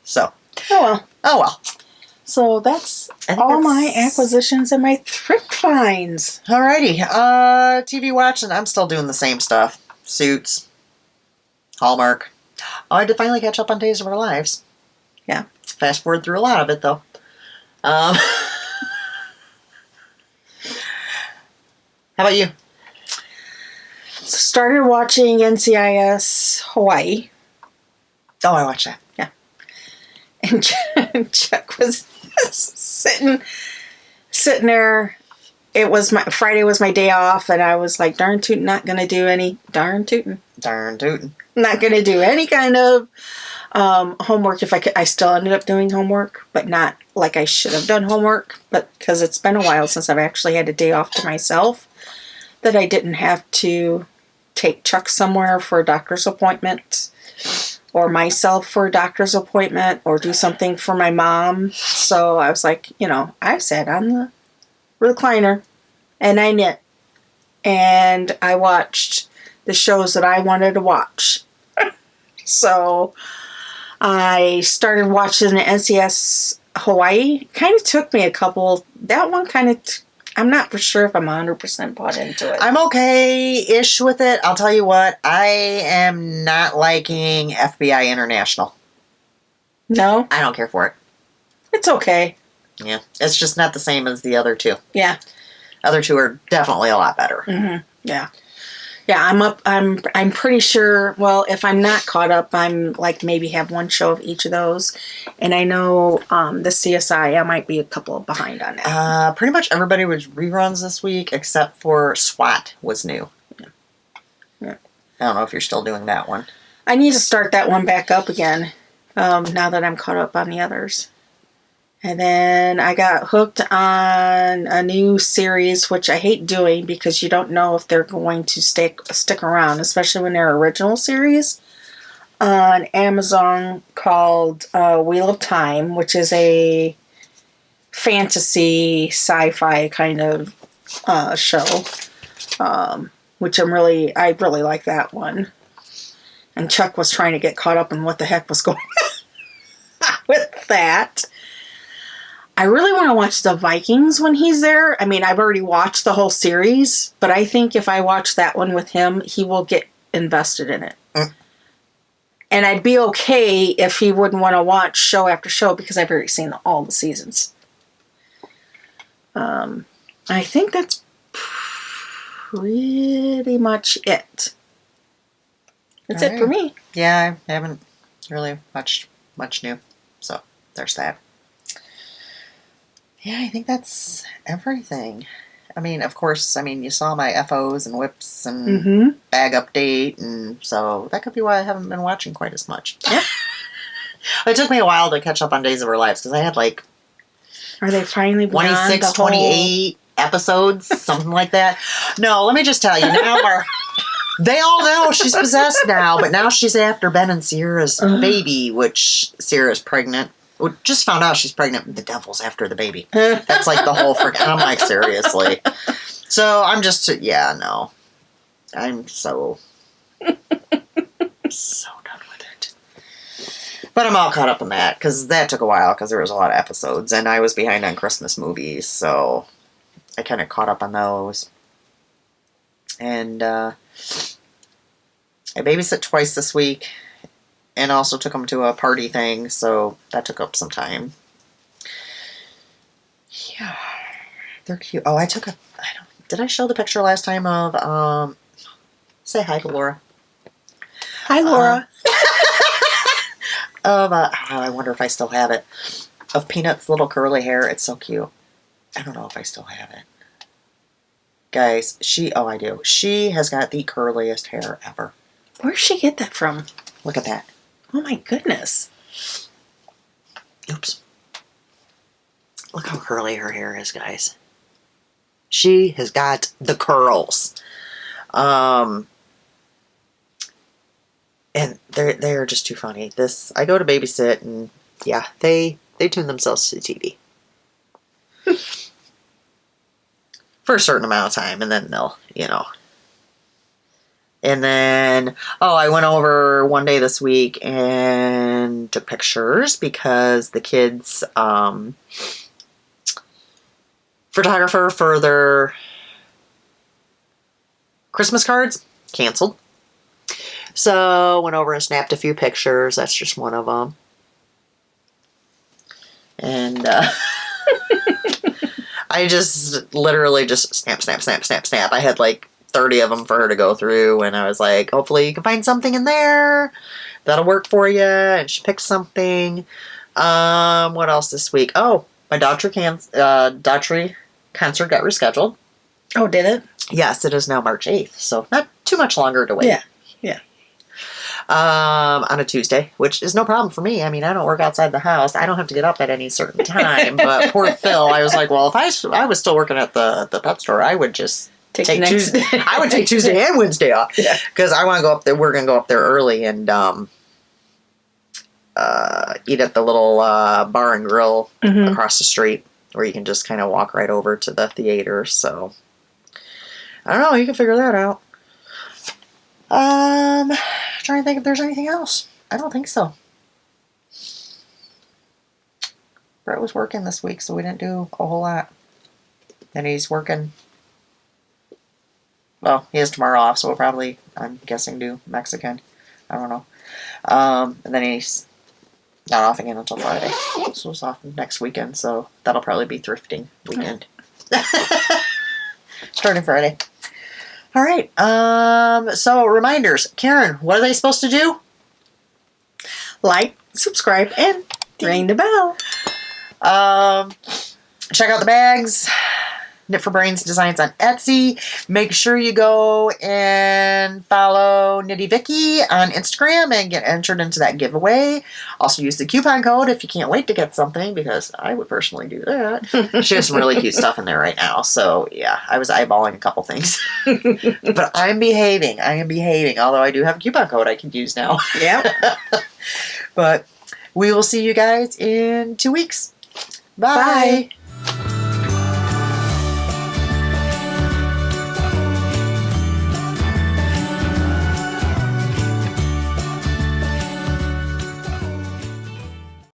So. Oh well. So that's all my acquisitions and my thrift finds. Alrighty. TV watching, I'm still doing the same stuff. Suits. Hallmark. Oh, I did finally catch up on Days of Our Lives. Yeah. Fast forward through a lot of it, though. How about you? Started watching NCIS Hawaii. Oh, I watched that. Yeah. And Chuck was sitting there. Friday was my day off, and I was like, darn tootin', not going to do any darn tootin'. Not going to do any kind of homework. If I could, I still ended up doing homework, but not like I should have done homework. But because it's been a while since I've actually had a day off to myself, that I didn't have to take Chuck somewhere for a doctor's appointment, or myself for a doctor's appointment, or do something for my mom. So I was like, I sat on the recliner and I knit, and I watched the shows that I wanted to watch. So I started watching the NCS Hawaii. Kind of took me a couple. That one kind of, I'm not for sure if I'm 100% bought into it. I'm okay-ish with it. I'll tell you what, I am not liking FBI International. No? I don't care for it. It's okay. Yeah, it's just not the same as the other two. Yeah. Other two are definitely a lot better. Mm-hmm. Yeah. Yeah, I'm pretty sure, well, if I'm not caught up, I'm maybe have one show of each of those. And I know the CSI, I might be a couple behind on that. Pretty much everybody was reruns this week, except for SWAT was new. Yeah. I don't know if you're still doing that one. I need to start that one back up again, now that I'm caught up on the others. And then I got hooked on a new series, which I hate doing because you don't know if they're going to stick around, especially when they're original series, on Amazon called Wheel of Time, which is a fantasy, sci-fi kind of show, which I really like that one. And Chuck was trying to get caught up in what the heck was going on with that. I really want to watch the Vikings when he's there. I mean, I've already watched the whole series, but I think if I watch that one with him, he will get invested in it. And I'd be okay if he wouldn't want to watch show after show because I've already seen all the seasons. I think that's pretty much it. That's it for me. Yeah, I haven't really watched much new. So, there's that. Yeah, I think that's everything. I mean, of course, you saw my FOs and whips and bag update, and so that could be why I haven't been watching quite as much. Yep. It took me a while to catch up on Days of Our Lives, because I had Are they finally 26, 28 episodes, something like that. No, let me just tell you, now they all know she's possessed now, but now she's after Ben and Sierra's baby, which Sierra's pregnant. We just found out she's pregnant. The devil's after the baby. That's the whole freaking... I'm like, seriously. So I'm just... Yeah, no. I'm so done with it. But I'm all caught up in that, because that took a while, because there was a lot of episodes, and I was behind on Christmas movies, so I kind of caught up on those. And I babysit twice this week. And also took them to a party thing, so that took up some time. Yeah, they're cute. Oh, did I show the picture last time of, say hi to Laura. Hi, Laura. I wonder if I still have it. Of Peanut's little curly hair. It's so cute. I don't know if I still have it. Guys, I do. She has got the curliest hair ever. Where'd she get that from? Look at that. Oh my goodness. Oops. Look how curly her hair is, guys. She has got the curls. And they're just too funny. I go to babysit, and yeah, they tune themselves to the TV. For a certain amount of time, and then they'll, And then, I went over one day this week and took pictures because the kids' photographer for their Christmas cards canceled. So, went over and snapped a few pictures. That's just one of them. And I just literally just snap. I had 30 of them for her to go through, and I was like, hopefully you can find something in there that'll work for you. And she picked something. What else this week? Oh, my Daughtry concert got rescheduled. Oh, did it? Yes, it is now March 8th, so not too much longer to wait. Yeah. On a Tuesday, which is no problem for me. I don't work outside the house. I don't have to get up at any certain time. But poor Phil, I was like, well, if I was still working at the pet store, I would just take Tuesday. I would take Tuesday and Wednesday off, because I want to go up there. We're gonna go up there early and eat at the little bar and grill across the street, where you can just kind of walk right over to the theater. So I don't know. You can figure that out. Trying to think if there's anything else. I don't think so. Brett was working this week, so we didn't do a whole lot. And he's working. Well, he has tomorrow off, so we'll probably, I'm guessing, do Mexican. I don't know. And then he's not off again until Friday. So it's off next weekend, so that'll probably be thrifting weekend. Starting Friday. All right. So reminders. Karen, what are they supposed to do? Like, subscribe, and ring the bell. Check out the bags. Knit for Brains Designs on Etsy. Make sure you go and follow Knitty Vicky on Instagram and get entered into that giveaway. Also use the coupon code if you can't wait to get something, because I would personally do that. She has some really cute stuff in there right now. So yeah, I was eyeballing a couple things. But I'm behaving. Although I do have a coupon code I can use now. Yep. But we will see you guys in 2 weeks. Bye. Bye.